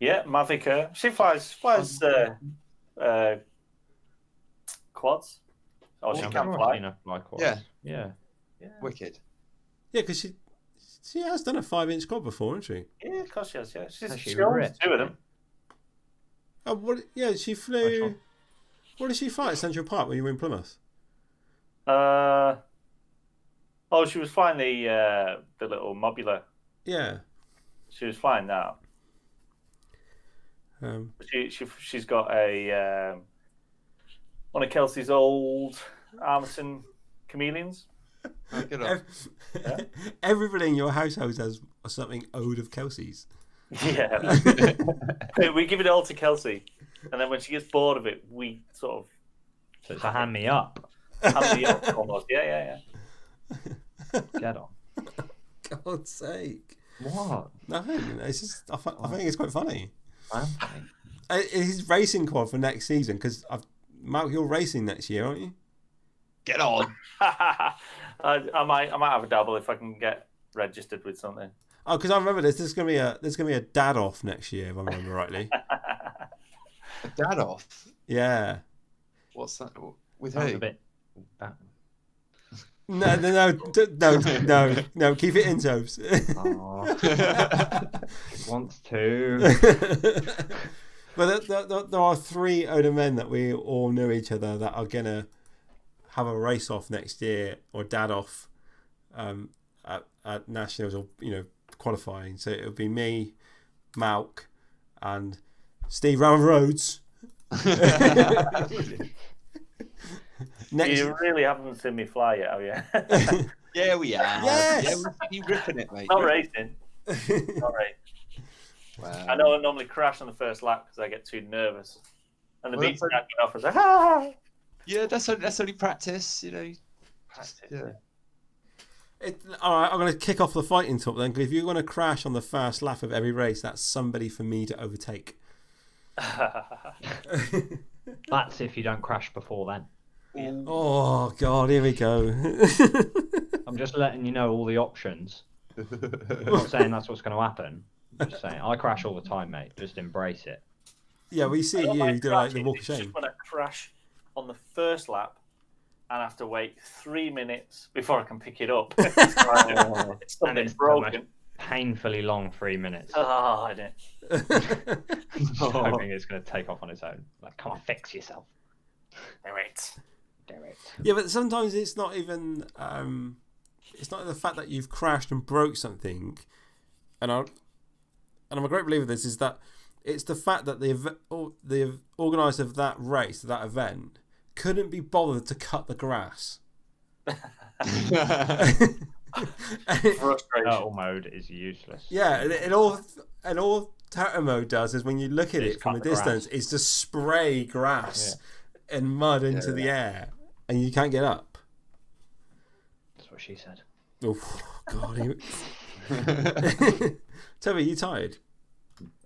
B: Yeah, Mavic. She flies quads. Oh, she can fly.
D: Fly quads.
A: Yeah.
D: Yeah.
A: Wicked.
C: Yeah, because she has done a 5-inch quad before, hasn't she?
B: Yeah, of course she has. Yeah, she owns
D: ripped.
B: 2 of them.
C: Oh, what? Yeah, she flew. What did she fly at Central Park when you were in Plymouth?
B: She was flying the little Mobula.
C: Yeah.
B: She was flying that. She's got a one of Kelsey's old Armisen Chameleons.
A: Oh, good on.
C: Everybody in your household has something owed of Kelsey's.
B: Yeah. We give it all to Kelsey, and then when she gets bored of it, we sort of.
D: So it's a hand me up.
B: Hand me up almost. Yeah.
D: Get on.
C: God's sake.
D: What?
C: Nothing. It's just. I think it's quite funny.
D: I'm funny.
C: His racing quad for next season, because Mark, you're racing next year, aren't you?
A: Get on.
B: I might have a dabble if I can get registered with something.
C: Oh, because I remember there's gonna be a dad off next year, if I remember rightly.
A: A dad off.
C: Yeah.
A: What's that? With
D: Sounds
A: who?
D: a bit.
C: No. Keep it in, Tobes.
D: Wants to.
C: But there are 3 older men that we all know each other that are gonna have a race off next year or dad off at nationals or qualifying. So it'll be me, Malk, and Steve Round Rhodes.
B: You really haven't seen me fly yet, have you?
A: Yeah, we are.
C: Yes.
A: Yeah, you ripping it, mate.
B: Not racing. Not racing.
A: Wow.
B: I know I normally crash on the first lap because I get too nervous. And the beat's
A: that's
B: knocking off. I was like,
A: Yeah, that's only practice,
B: Practice,
A: yeah.
C: All right, I'm going to kick off the fighting talk then. Because if you're going to crash on the first lap of every race, that's somebody for me to overtake.
D: That's if you don't crash before then.
C: Oh God, here we go.
D: I'm just letting you know all the options. I'm not saying that's what's going to happen. I'm just saying I crash all the time, mate. Just embrace it.
C: Yeah, we see you do like the walk of shame.
B: Just when I crash on the first lap and I have to wait 3 minutes before I can pick it up.
D: And it's
B: broken.
D: Painfully long 3 minutes.
B: Oh, I didn't.
D: Hoping it's going to take off on its own. Like, come on, fix yourself.
B: Do it.
C: Yeah, but sometimes it's not even. It's not the fact that you've crashed and broke something, and I'm a great believer of this. Is that it's the fact that the organizer of that race, that event, couldn't be bothered to cut the grass.
D: Turtle mode is useless.
C: Yeah, and all turtle mode does is when you look at it from a distance, it's just spray grass and mud into the air, and you can't get up.
D: That's what she said.
C: Oh God! Toby, you tired?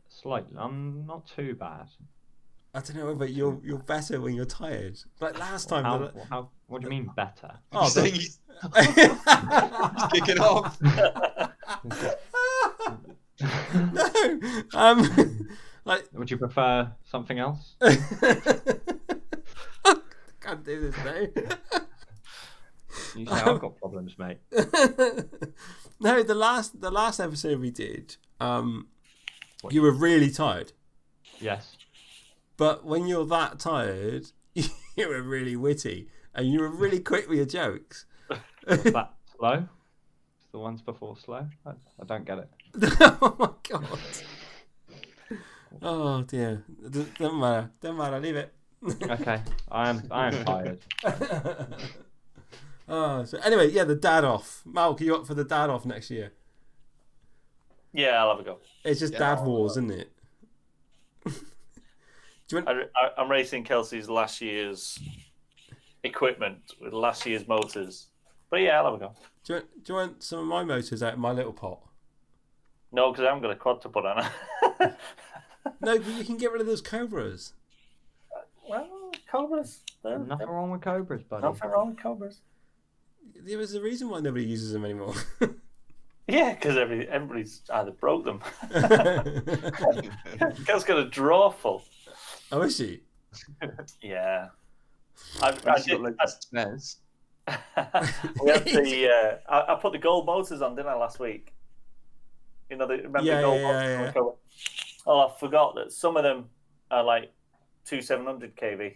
D: Slightly. I'm not too bad.
C: I don't know, but you're better when you're tired. Like last time.
D: What do you mean better?
C: Oh,
A: he's kicking off.
C: No. Like.
D: Would you prefer something else?
C: Can't do this now.
D: You say I've got problems, mate.
C: No, the last episode we did, you were really tired.
D: Yes.
C: But when you're that tired, you were really witty and you were really quick with your jokes.
D: Was that slow? The ones before slow? I don't get it.
C: Oh my God. Oh dear. Don't matter. Leave it.
D: Okay. I am tired.
C: Oh, so anyway, yeah, the dad off. Malk, are you up for the dad off next year?
B: Yeah, I'll have a go.
C: It's just dad wars, isn't it?
B: I'm racing Kelsey's last year's equipment with last year's motors. But yeah, I'll have a go.
C: Do you want some of my motors out of my little pot?
B: No, because I haven't got a quad to put on it.
C: No, but you can get rid of those Cobras.
B: Well, Cobras.
D: Nothing wrong with Cobras, buddy.
B: Nothing wrong with Cobras.
C: There was a reason why nobody uses them anymore.
B: Yeah, because everybody's either broke them. Kel's got a drawer full.
C: Oh, is she?
B: Yeah.
A: I
B: put the gold motors on, didn't I, last week? You know, remember
C: Yeah,
B: the gold
C: yeah,
B: motors?
C: yeah.
B: Oh, I forgot that some of them are like 2700 kV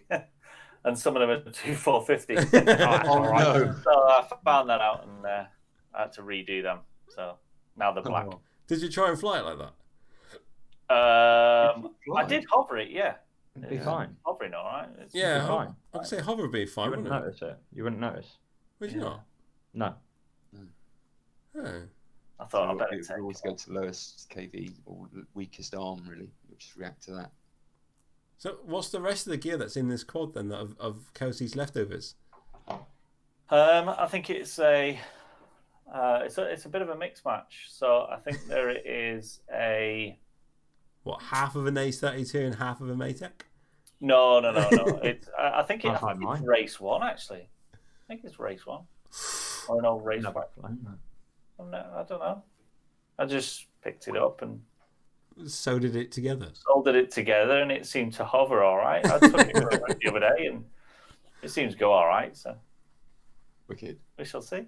B: and some of them are 2450. That's all right.
A: No.
B: So I found that out and I had to redo them. So now they're black.
C: Did you try and fly it like that?
B: I did hover it, yeah.
D: It'd be fine.
B: Hovering, all right.
C: Yeah,
D: fine.
C: I could say hover would be fine,
D: You wouldn't
C: wouldn't it?
D: notice it. You wouldn't notice.
C: Would you not?
D: No.
C: Oh.
B: I thought I
A: So
B: better
A: we
B: take
A: always
B: it.
A: go to lowest KV or weakest arm, really. We'll just react to that.
C: So what's the rest of the gear that's in this quad then of Kelsey's leftovers?
B: I think it's a bit of a mixed match. So I think there is a
C: What, half of an A32 and half of a Maytec?
B: no. It's I think
D: Sounds like
B: it's
D: mine.
B: race one actually. I think it's race one or no race
D: Never
B: one.
D: flown.
B: I don't know. I just picked it up and
C: So did it together.
B: soldered it together, and it seemed to hover all right. I took it for a run the other day, and it seems to go all right. So
A: Wicked.
B: we shall see.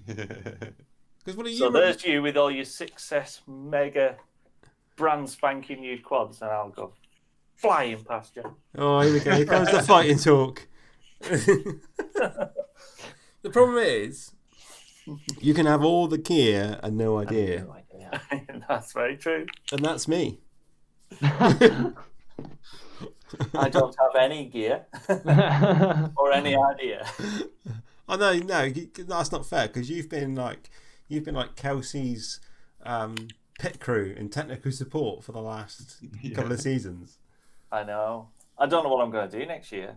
C: Because what are you?
B: So there's you with all your success mega brand spanking new quads, and I'll go flying past you.
C: Oh, here we go. Here comes the fighting talk. The problem is, you can have all the gear and no idea,
D: No idea.
B: That's very true.
C: and that's me.
B: I don't have any gear or any idea.
C: Oh no, that's not fair because you've been like Kelsey's pit crew and technical support for the last couple of seasons.
B: I know. I don't know what I'm going to do next year,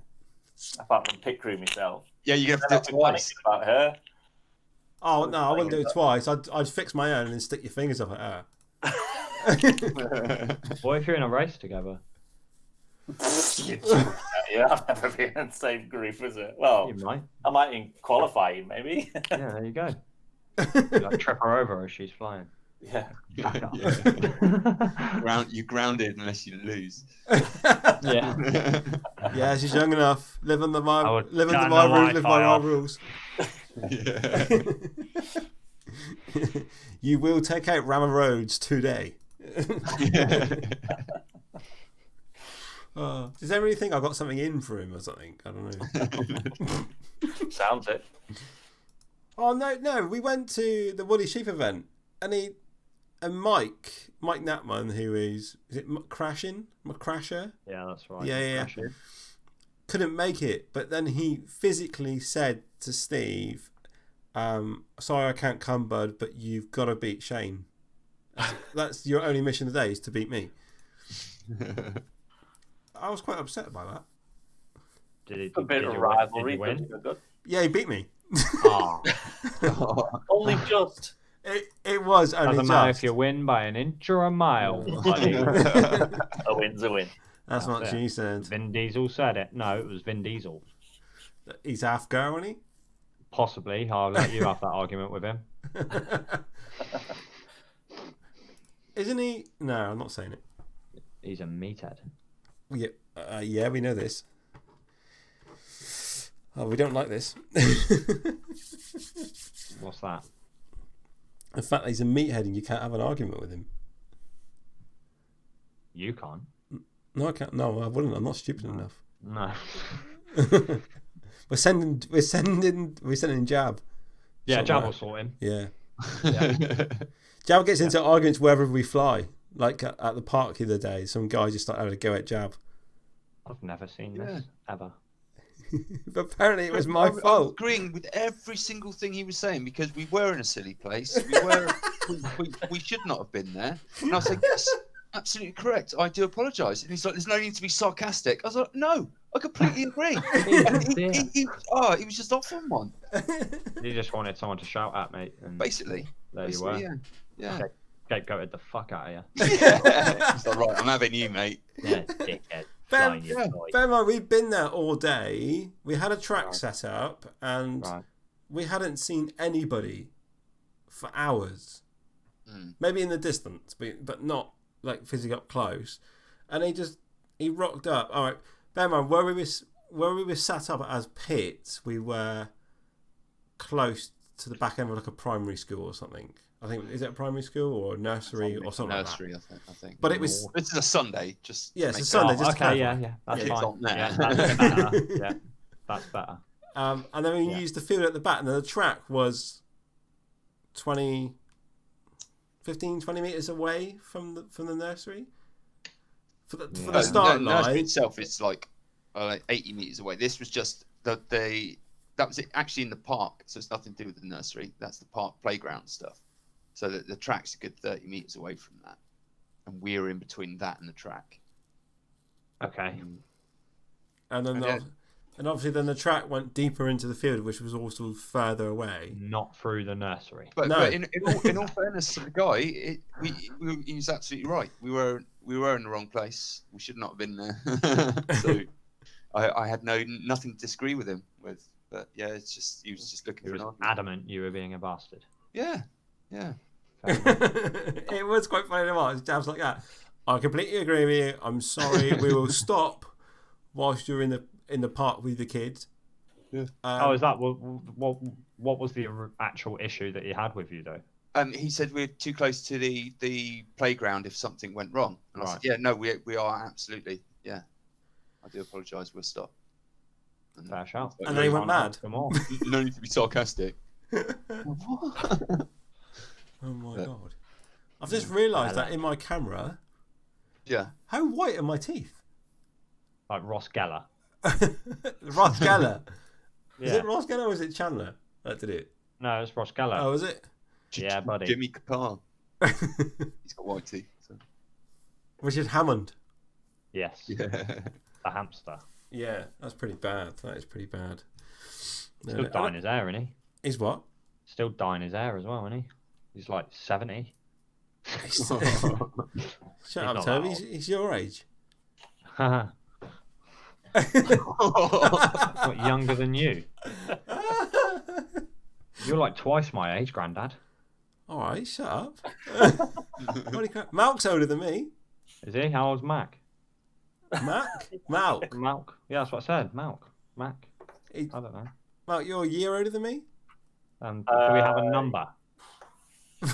B: apart from pit crew myself.
A: Yeah, you're going to
B: Then
A: have to
B: I'll
A: do
B: be
A: it twice.
B: panicking about her.
C: Oh no, I wouldn't do it twice. I'd fix my own and stick your fingers up at her.
D: What if you're in a race together?
B: Yeah, I've never been in the same group as it. Well,
D: You might.
B: I might in qualifying, maybe.
D: Yeah, there you go. You like trip her over as she's flying.
B: Yeah.
A: You're grounded unless you lose.
D: Yeah.
C: Yeah, she's young enough. Live under my
D: I would
C: live under
D: turn
C: my
D: the
C: rules. Live by
D: Wi-Fi
C: my
D: off.
C: rules.
A: Yeah.
C: You will take out Rama Roads today. Does everybody think I got something in for him or something? I don't know.
B: Sounds it.
C: Oh no! We went to the Woolly Sheep event, and Mike Natman, who is it Crasher?
D: Yeah, that's right.
C: Yeah.
D: Crashing.
C: Couldn't make it, but then he physically said to Steve, "Sorry, I can't come, bud, but you've got to beat Shane. That's your only mission today is to beat me." I was quite upset by that.
D: Did
B: A bit
D: did
B: of
D: you
B: rivalry.
D: Win?
B: But you're good.
C: Yeah, he beat me.
D: Oh,
B: Only just.
C: It was only
D: doesn't matter
C: just.
D: if you win by an inch or a mile. buddy.
B: A win's a win.
C: That's what
D: That's
C: she
D: it.
C: said.
D: Vin Diesel said it. No, it was Vin Diesel.
C: He's half girl, isn't he?
D: Possibly. I'll let you have that argument with him.
C: Isn't he? No, I'm not saying it.
D: He's a meathead.
C: Yeah, we know this. Oh, we don't like this.
D: What's that?
C: The fact that he's a meathead and you can't have an argument with him.
D: You can't.
C: No, I can't. No, I wouldn't. I'm not stupid enough.
D: No.
C: We're sending Jab.
D: Yeah,
C: Sort
D: Jab
C: of
D: will sort him.
C: Yeah.
D: Yeah.
C: Jab gets into arguments wherever we fly. Like at the park the other day, some guy just started having a go at Jab.
D: I've never seen this ever.
C: But apparently it was my
A: I was
C: fault.
A: agreeing with every single thing he was saying because we were in a silly place. We should not have been there. And I was like, yes, absolutely correct. I do apologise. And he's like, there's no need to be sarcastic. I was like, no, I completely agree. And he was just off on one.
D: You just wanted someone to shout at, mate. And
A: Basically.
D: there you were.
A: Yeah.
D: Scapegoated the fuck out of you.
A: It's like, right, I'm having you, mate.
D: Yeah, dickhead.
C: Bear
D: Flying you toy.
C: in mind, we've been there all day. We had a track set up, and
D: Right.
C: we hadn't seen anybody for hours. Maybe in the distance, but not like physically up close. And he rocked up. All right, bear in mind where we were sat up as pits. We were close to the back end of like a primary school or something. I think, is it a primary school or a nursery or something
A: nursery,
C: like that?
A: I think.
C: But it was.
A: This is a Sunday. Just
C: it's a Sunday. Just
D: okay, yeah, that's fine. Yeah, that's better. Yeah, that's better.
C: And then we used the field at the back, and then the track was 15, 20 meters away from the nursery. For the start line,
A: nursery itself is like 80 meters away. This was just that was it actually in the park, so it's nothing to do with the nursery. That's the park playground stuff. So that the track's a good 30 meters away from that, and we're in between that and the track.
D: Okay.
C: And then and obviously then the track went deeper into the field, which was also further away.
D: Not through the nursery.
A: But in all fairness to the guy, he was absolutely right. We were in the wrong place. We should not have been there. So I had nothing to disagree with him with. But yeah, it's just he was just looking.
D: He was adamant you were being a bastard.
A: Yeah.
C: It was quite funny to watch. Jav's like that. I completely agree with you. I'm sorry. We will stop whilst you're in the park with the kids.
A: Yeah.
D: Is that what was the actual issue that he had with you though?
A: He said we're too close to the playground if something went wrong. And I said, yeah, no, we are absolutely. Yeah, I do apologise. We'll stop.
D: Fair shout.
C: And then he went mad.
A: No need to be sarcastic.
C: Oh my god! I've just realised that in my camera.
A: Yeah.
C: How white are my teeth?
D: Like Ross Geller.
C: Ross Geller.
D: Yeah.
C: Is it Ross Geller or is it Chandler that did it?
D: No, it's Ross Geller.
C: Oh, is it?
D: Yeah, buddy.
A: Jimmy Capar. He's got white teeth. So.
C: Richard Hammond.
D: Yes.
A: Yeah.
D: The hamster.
C: Yeah, that's pretty bad. That is pretty bad.
D: Still dyeing his hair, isn't he?
C: He's what?
D: Still dyeing his hair as well, isn't he? He's like 70.
C: Shut up, Toby. He's your age.
D: What, younger than you? You're like twice my age, Grandad.
C: All right, shut up. Malk's older than me.
D: Is he? How old's Mac?
C: Malk.
D: Yeah, that's what I said. Mac. I don't know.
C: Malk, you're a year older than me?
D: Do we have a number?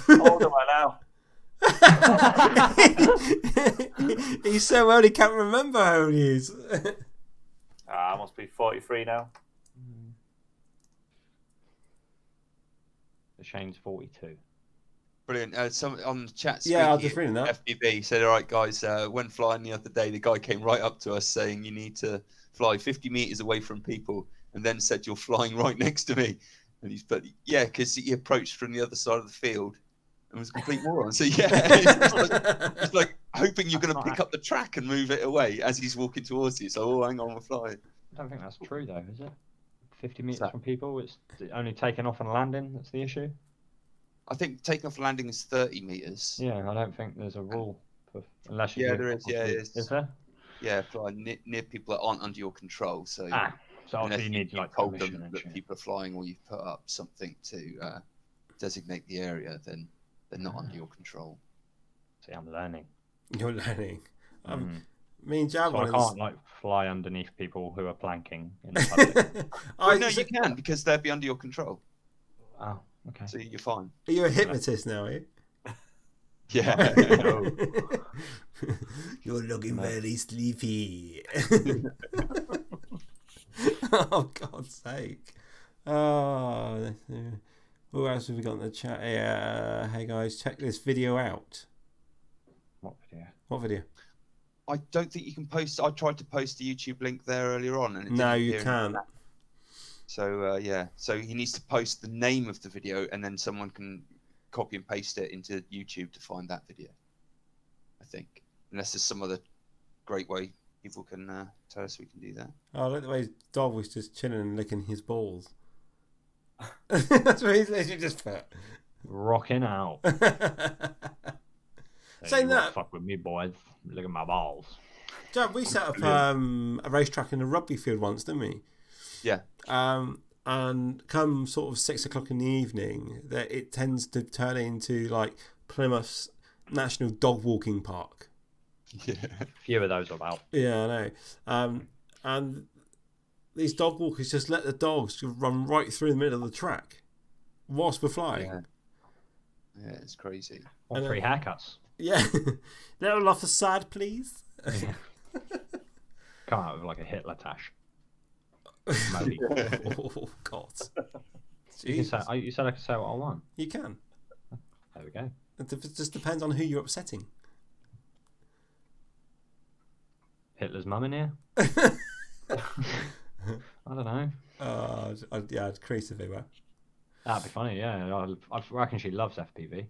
B: How old am I now?
C: He's so old he can't remember how old he is.
B: I must be 43 now.
D: Shane's 42.
A: Brilliant. Some on the chat.
C: Yeah, I was just reading that.
A: FPV said, "All right, guys. When flying the other day, the guy came right up to us saying you need to fly 50 meters away from people, and then said you're flying right next to me." And because he approached from the other side of the field and was a complete moron. So yeah, it's like hoping you're going to pick up the track and move it away as he's walking towards you. So hang on, we'll fly.
D: I don't think that's true though, is it? 50 meters from people, it's only taking off and landing. That's the issue.
A: I think taking off and landing is 30 meters.
D: Yeah, I don't think there's a rule unless you.
A: Yeah, there is. Yeah,
D: is there?
A: Yeah, flying near people that aren't under your control. So.
D: So obviously you need like
A: told them that people are flying, or you've put up something to designate the area, then they're not under your control.
D: See, I'm learning.
C: You're learning. Me and Jab.
D: So I can't like fly underneath people who are planking in the public.
A: No, you can because they'll be under your control.
D: Oh, okay.
A: So you're fine.
C: Are you a hypnotist now? Are you?
A: Yeah.
C: You're looking very sleepy. Oh, God's sake. Oh, who else have we got in the chat? Hey guys, check this video out. What video?
A: I don't think you can post. I tried to post a YouTube link there earlier on, and
C: no, you can't.
A: So so he needs to post the name of the video, and then someone can copy and paste it into YouTube to find that video. I think, unless there's some other great way people can tell us we can do that.
C: Oh, look the way his dog was just chilling and licking his balls. That's what he's literally just put.
D: Rocking out.
C: Saying that.
D: Fuck with me, boys. Look at my balls.
C: Jab, we set up a racetrack in a rugby field once, didn't we?
A: Yeah.
C: and come sort of 6 o'clock in the evening, that it tends to turn into like Plymouth's National Dog Walking Park.
A: Yeah.
D: Few of those about.
C: Yeah, I know. And these dog walkers just let the dogs just run right through the middle of the track whilst we're flying.
A: Yeah, it's crazy.
D: Want free haircuts?
C: Yeah. Little off the side, please.
D: Come out with like a Hitler tash.
C: Oh, God.
D: You said I could say what I want.
C: You can.
D: There we go.
C: It just depends on who you're upsetting.
D: Hitler's mum in here? I don't know.
C: Yeah, I'd crease if they were.
D: That'd be funny, yeah. I reckon she loves FPV.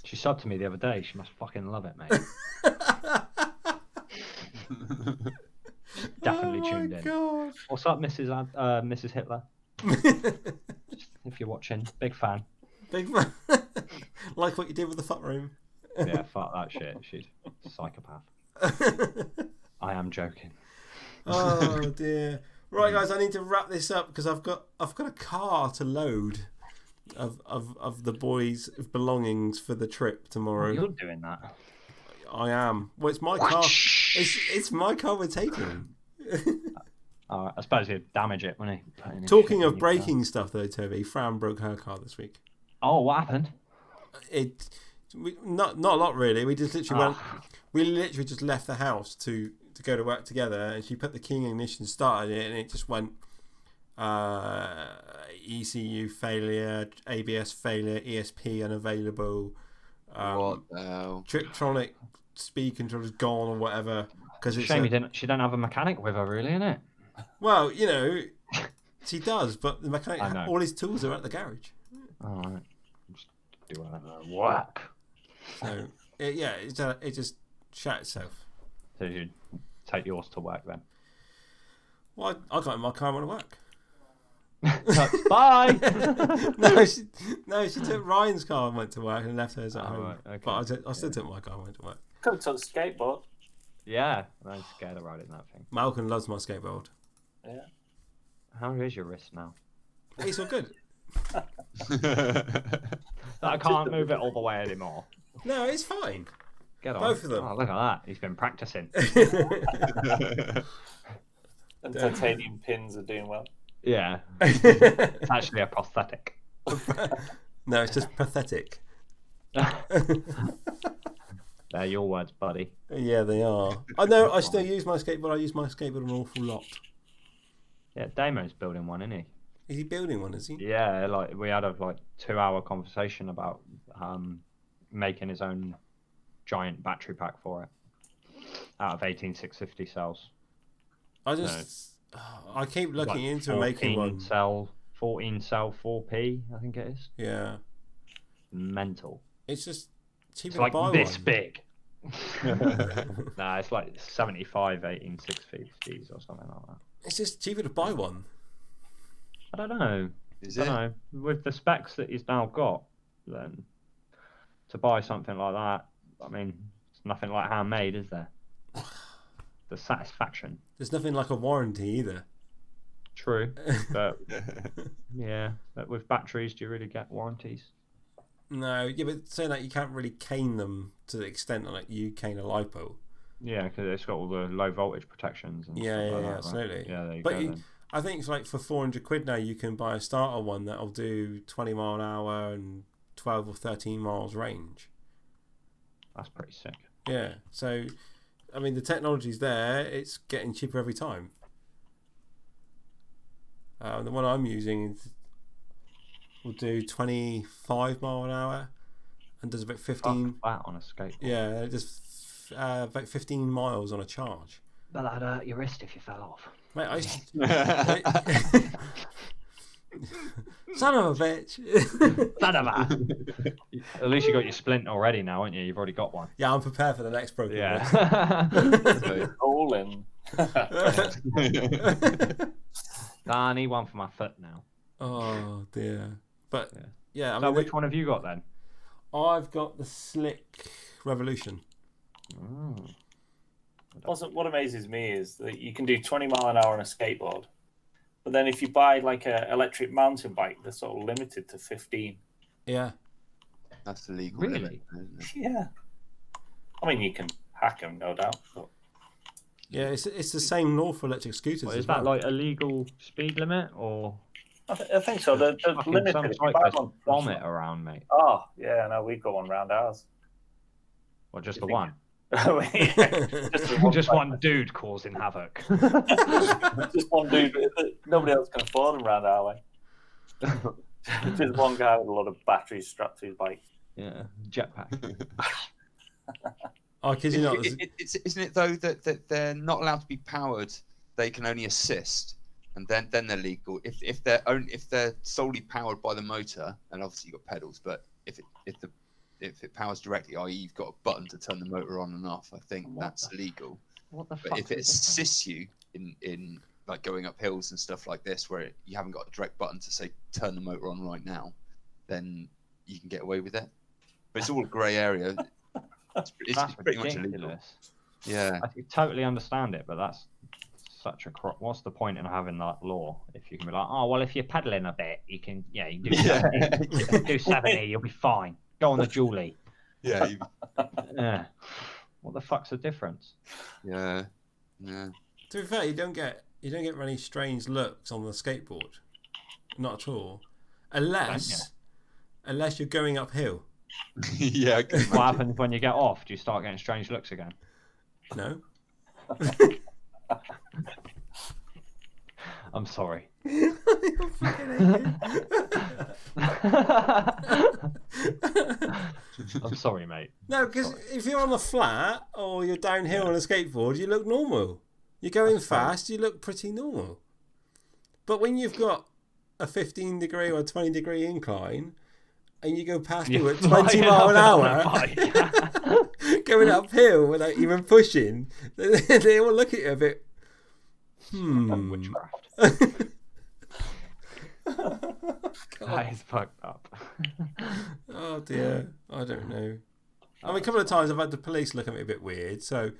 D: She subbed to me the other day. She must fucking love it, mate. Definitely tuned in.
C: God.
D: What's up, Mrs. Hitler? If you're watching, big fan.
C: Big fan. Like what you did with the fuck room.
D: Yeah, fuck that shit. She's a psychopath. I am joking.
C: Oh dear. Right, guys, I need to wrap this up because I've got a car to load of the boys' belongings for the trip tomorrow.
D: You're doing that.
C: I am. Well, it's my car. It's my car we're taking.
D: I suppose he'd damage it when he.
C: Talking of breaking stuff, though, Toby, Fran broke her car this week.
D: Oh, what happened?
C: Not a lot really. We just literally we literally just left the house to go to work together, and she put the key in ignition, started it, and it just went ECU failure, ABS failure, ESP unavailable.
A: What the hell?
C: Triptronic speed controller's gone or whatever. Because it's
D: shame she didn't have a mechanic with her, really, innit?
C: Well, she does, but the mechanic, all his tools are at the garage.
D: All right. Just do whatever. Work.
C: So it just shut itself.
D: So you should take yours to work then.
C: Well, I got in my car when I work.
D: Bye.
C: she took Ryan's car and went to work and left hers at home.
D: Right, okay.
C: But I still took my car and went to work.
B: Could have took the skateboard.
D: Yeah, I'm scared of riding that thing.
C: Malcolm loves my skateboard.
B: Yeah.
D: How is your wrist now?
C: It's all good.
D: I can't move it all the way anymore.
C: No, it's fine.
D: Get on.
C: Both of them.
D: Oh, look at that. He's been practicing.
B: And titanium pins are doing well.
D: Yeah. It's actually a prosthetic.
C: No, it's just pathetic.
D: They're your words, buddy.
C: Yeah, they are. I know. I still use my skateboard. I use my skateboard an awful lot.
D: Yeah, Damo's building one, isn't he?
C: Is he building one? Is he?
D: Yeah, like we had a 2-hour conversation about making his own giant battery pack for it out of 18650 cells.
C: I keep looking into making one.
D: 14 cell 4P, I think it is.
C: Yeah.
D: Mental.
C: It's just cheaper
D: It's like
C: to buy
D: this
C: one.
D: big. Nah, it's like 75 18650s or something like that.
C: It's just cheaper to buy one.
D: I don't know.
A: Is
D: I
A: it?
D: don't know. With the specs that he's now got, then to buy something like that, I mean, it's nothing like handmade, is there? The satisfaction.
C: There's nothing like a warranty either.
D: True, but yeah, but with batteries, do you really get warranties?
C: No, yeah, but saying that you can't really cane them to the extent that like you cane a lipo.
D: Yeah, because it's got all the low voltage protections. And
C: Yeah,
D: stuff like that,
C: absolutely.
D: Right? Yeah, there you
C: But
D: go. Then.
C: I think it's like for £400 now you can buy a starter one that'll do 20 mile an hour and 12 or 13 miles range.
D: That's pretty sick.
C: Yeah, so I mean the technology's there. It's getting cheaper every time. The one I'm using will do 25 mile an hour and does about 15.
D: Fuck that on a skateboard.
C: Yeah, it does about 15 miles on a charge.
D: But that'd hurt your wrist if you fell off.
C: Mate, son of a bitch.
D: At least you got your splint already now, haven't you? You've already got one.
C: Yeah, I'm prepared for the next broken wrist.
D: Yeah.
B: All in.
D: I need one for my foot now.
C: Oh dear. But yeah, I
D: So
C: mean,
D: which one have you got then?
C: I've got the Slick Revolution.
B: What amazes me is that you can do 20 mile an hour on a skateboard, but then if you buy like an electric mountain bike, they're sort of limited to 15.
C: Yeah.
A: That's the legal
D: Really?
A: limit, isn't it?
B: Yeah. I mean, you can hack them, no doubt. But...
C: Yeah, it's the same law for electric scooters.
D: Well,
C: as
D: is that
C: well.
D: like a legal speed limit or?
B: I think so. They're
D: Fucking
B: limited.
D: some
B: If you buy
D: cyclists
B: one-
D: vomit around, mate.
B: Oh, yeah, no, we go on round ours.
D: Or just
B: You
D: the
B: think-
D: one?
B: Just
D: one dude causing havoc.
B: Just one dude. Nobody else can afford them round our way. Just one guy with a lot of batteries strapped to his bike.
D: Yeah, jetpack.
C: I kid you not.
A: Isn't it though that they're not allowed to be powered? They can only assist, and then they're legal. If they're solely powered by the motor, and obviously you've got pedals, but if it powers directly, i.e. you've got a button to turn the motor on and off, I think that's illegal.
D: What the fuck?
A: But if it assists you in like going up hills and stuff like this, where you haven't got a direct button to say turn the motor on right now, then you can get away with it. But it's all a grey area. It's pretty much illegal. Yeah,
D: I totally understand it, but that's such a what's the point in having that law if you can be like, oh well, if you're pedaling a bit, you can you can do 70, you can do 70, you'll be fine. Go on the Julie.
A: Yeah.
D: Yeah. What the fuck's the difference?
A: Yeah.
C: To be fair, you don't get many strange looks on the skateboard, not at all, unless you're going uphill.
A: Yeah.
D: What happens when you get off? Do you start getting strange looks again?
C: No.
D: I'm sorry. I'm sorry, mate.
C: No, because if you're on the flat or you're downhill on a skateboard, you look normal. You're going fast, you look pretty normal. But when you've got a 15-degree or a 20-degree incline, and you go past you at 20 mile an hour, going uphill without even pushing, they all look at you a bit.
D: Witchcraft. That is fucked up.
C: Oh dear, I don't know. I mean, a couple of times I've had the police look at me a bit weird, so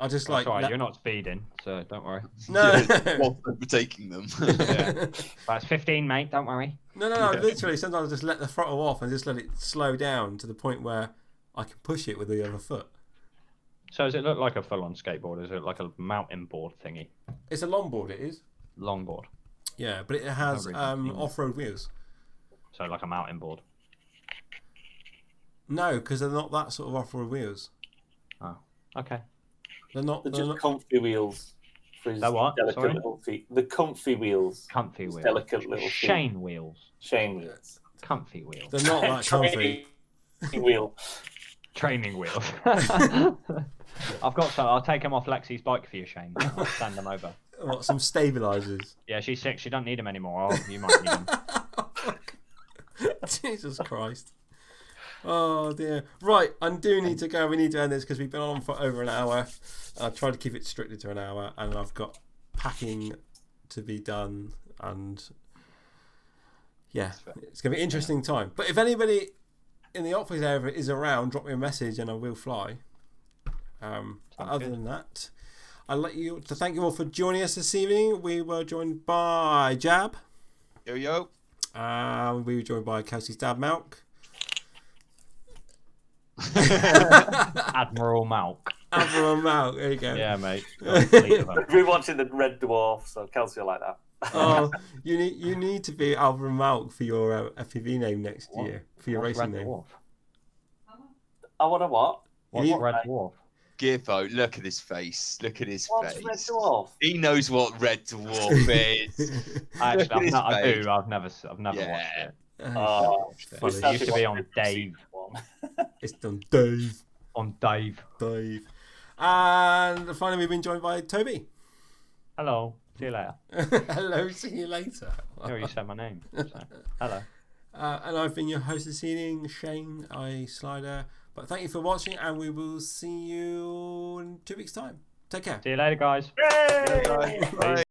C: I just like.
D: Sorry, you're not speeding, so don't worry.
C: No,
A: While overtaking them.
D: Yeah. That's 15, mate. Don't worry.
C: No. Literally, sometimes I just let the throttle off and just let it slow down to the point where I can push it with the other foot.
D: So does it look like a full-on skateboard? Is it like a mountain board thingy?
C: It's a longboard. It is.
D: Longboard.
C: Yeah, but it has off-road wheels.
D: So like a mountain board.
C: No, because they're not that sort of off-road wheels.
D: Oh, okay.
C: They're not.
B: They're just comfy wheels. For his
D: They're what?
B: delicate
D: Sorry?
B: little feet. The comfy wheels.
D: Comfy
B: His
D: wheels.
B: delicate little feet.
D: Shane wheels.
B: Shane wheels.
D: Comfy wheels.
C: They're not that comfy.
B: Wheel.
D: Training wheels. I've got some. I'll take them off Lexi's bike for you, Shane. I'll stand them over.
C: What, some stabilizers?
D: Yeah, she's sick. She don't need them anymore. Oh, you might need them.
C: Jesus Christ. Oh dear. Right, I do need to go. We need to end this because we've been on for over an hour. I tried to keep it strictly to an hour, and I've got packing to be done, and yeah, it's going to be an interesting time. But if anybody in the Oxford area is around, drop me a message and I will fly. But other than that, I'd like you to thank you all for joining us this evening. We were joined by Jab.
A: Yo.
C: We were joined by Kelsey's dad, Malk.
D: Admiral Malk.
C: Admiral Malk, there you go.
D: Yeah, mate.
B: We're watching the Red Dwarf, so Kelsey will like that.
C: Oh, you need to be Admiral Malk for your FPV name next year, for your racing name.
D: Dwarf?
B: I want a what?
D: What's Red Dwarf?
A: Gifo, look at his face. Look at his
B: What's
A: face.
B: Red Dwarf?
A: He knows what Red Dwarf is.
D: Actually,
A: Look at
D: I
A: his
D: do. I've never watched
A: Yeah.
D: it.
B: Oh,
C: Funny.
D: It used to be on Dave.
C: It's on Dave.
D: On Dave.
C: And finally, we've been joined by Toby.
D: Hello. See you later.
C: Hello, see you later.
D: Here you said my name. So, hello.
C: And I've been your host this evening, Shane Slider. But thank you for watching, and we will see you in 2 weeks' time. Take care.
D: See you later, guys.
B: Yay!
A: Bye.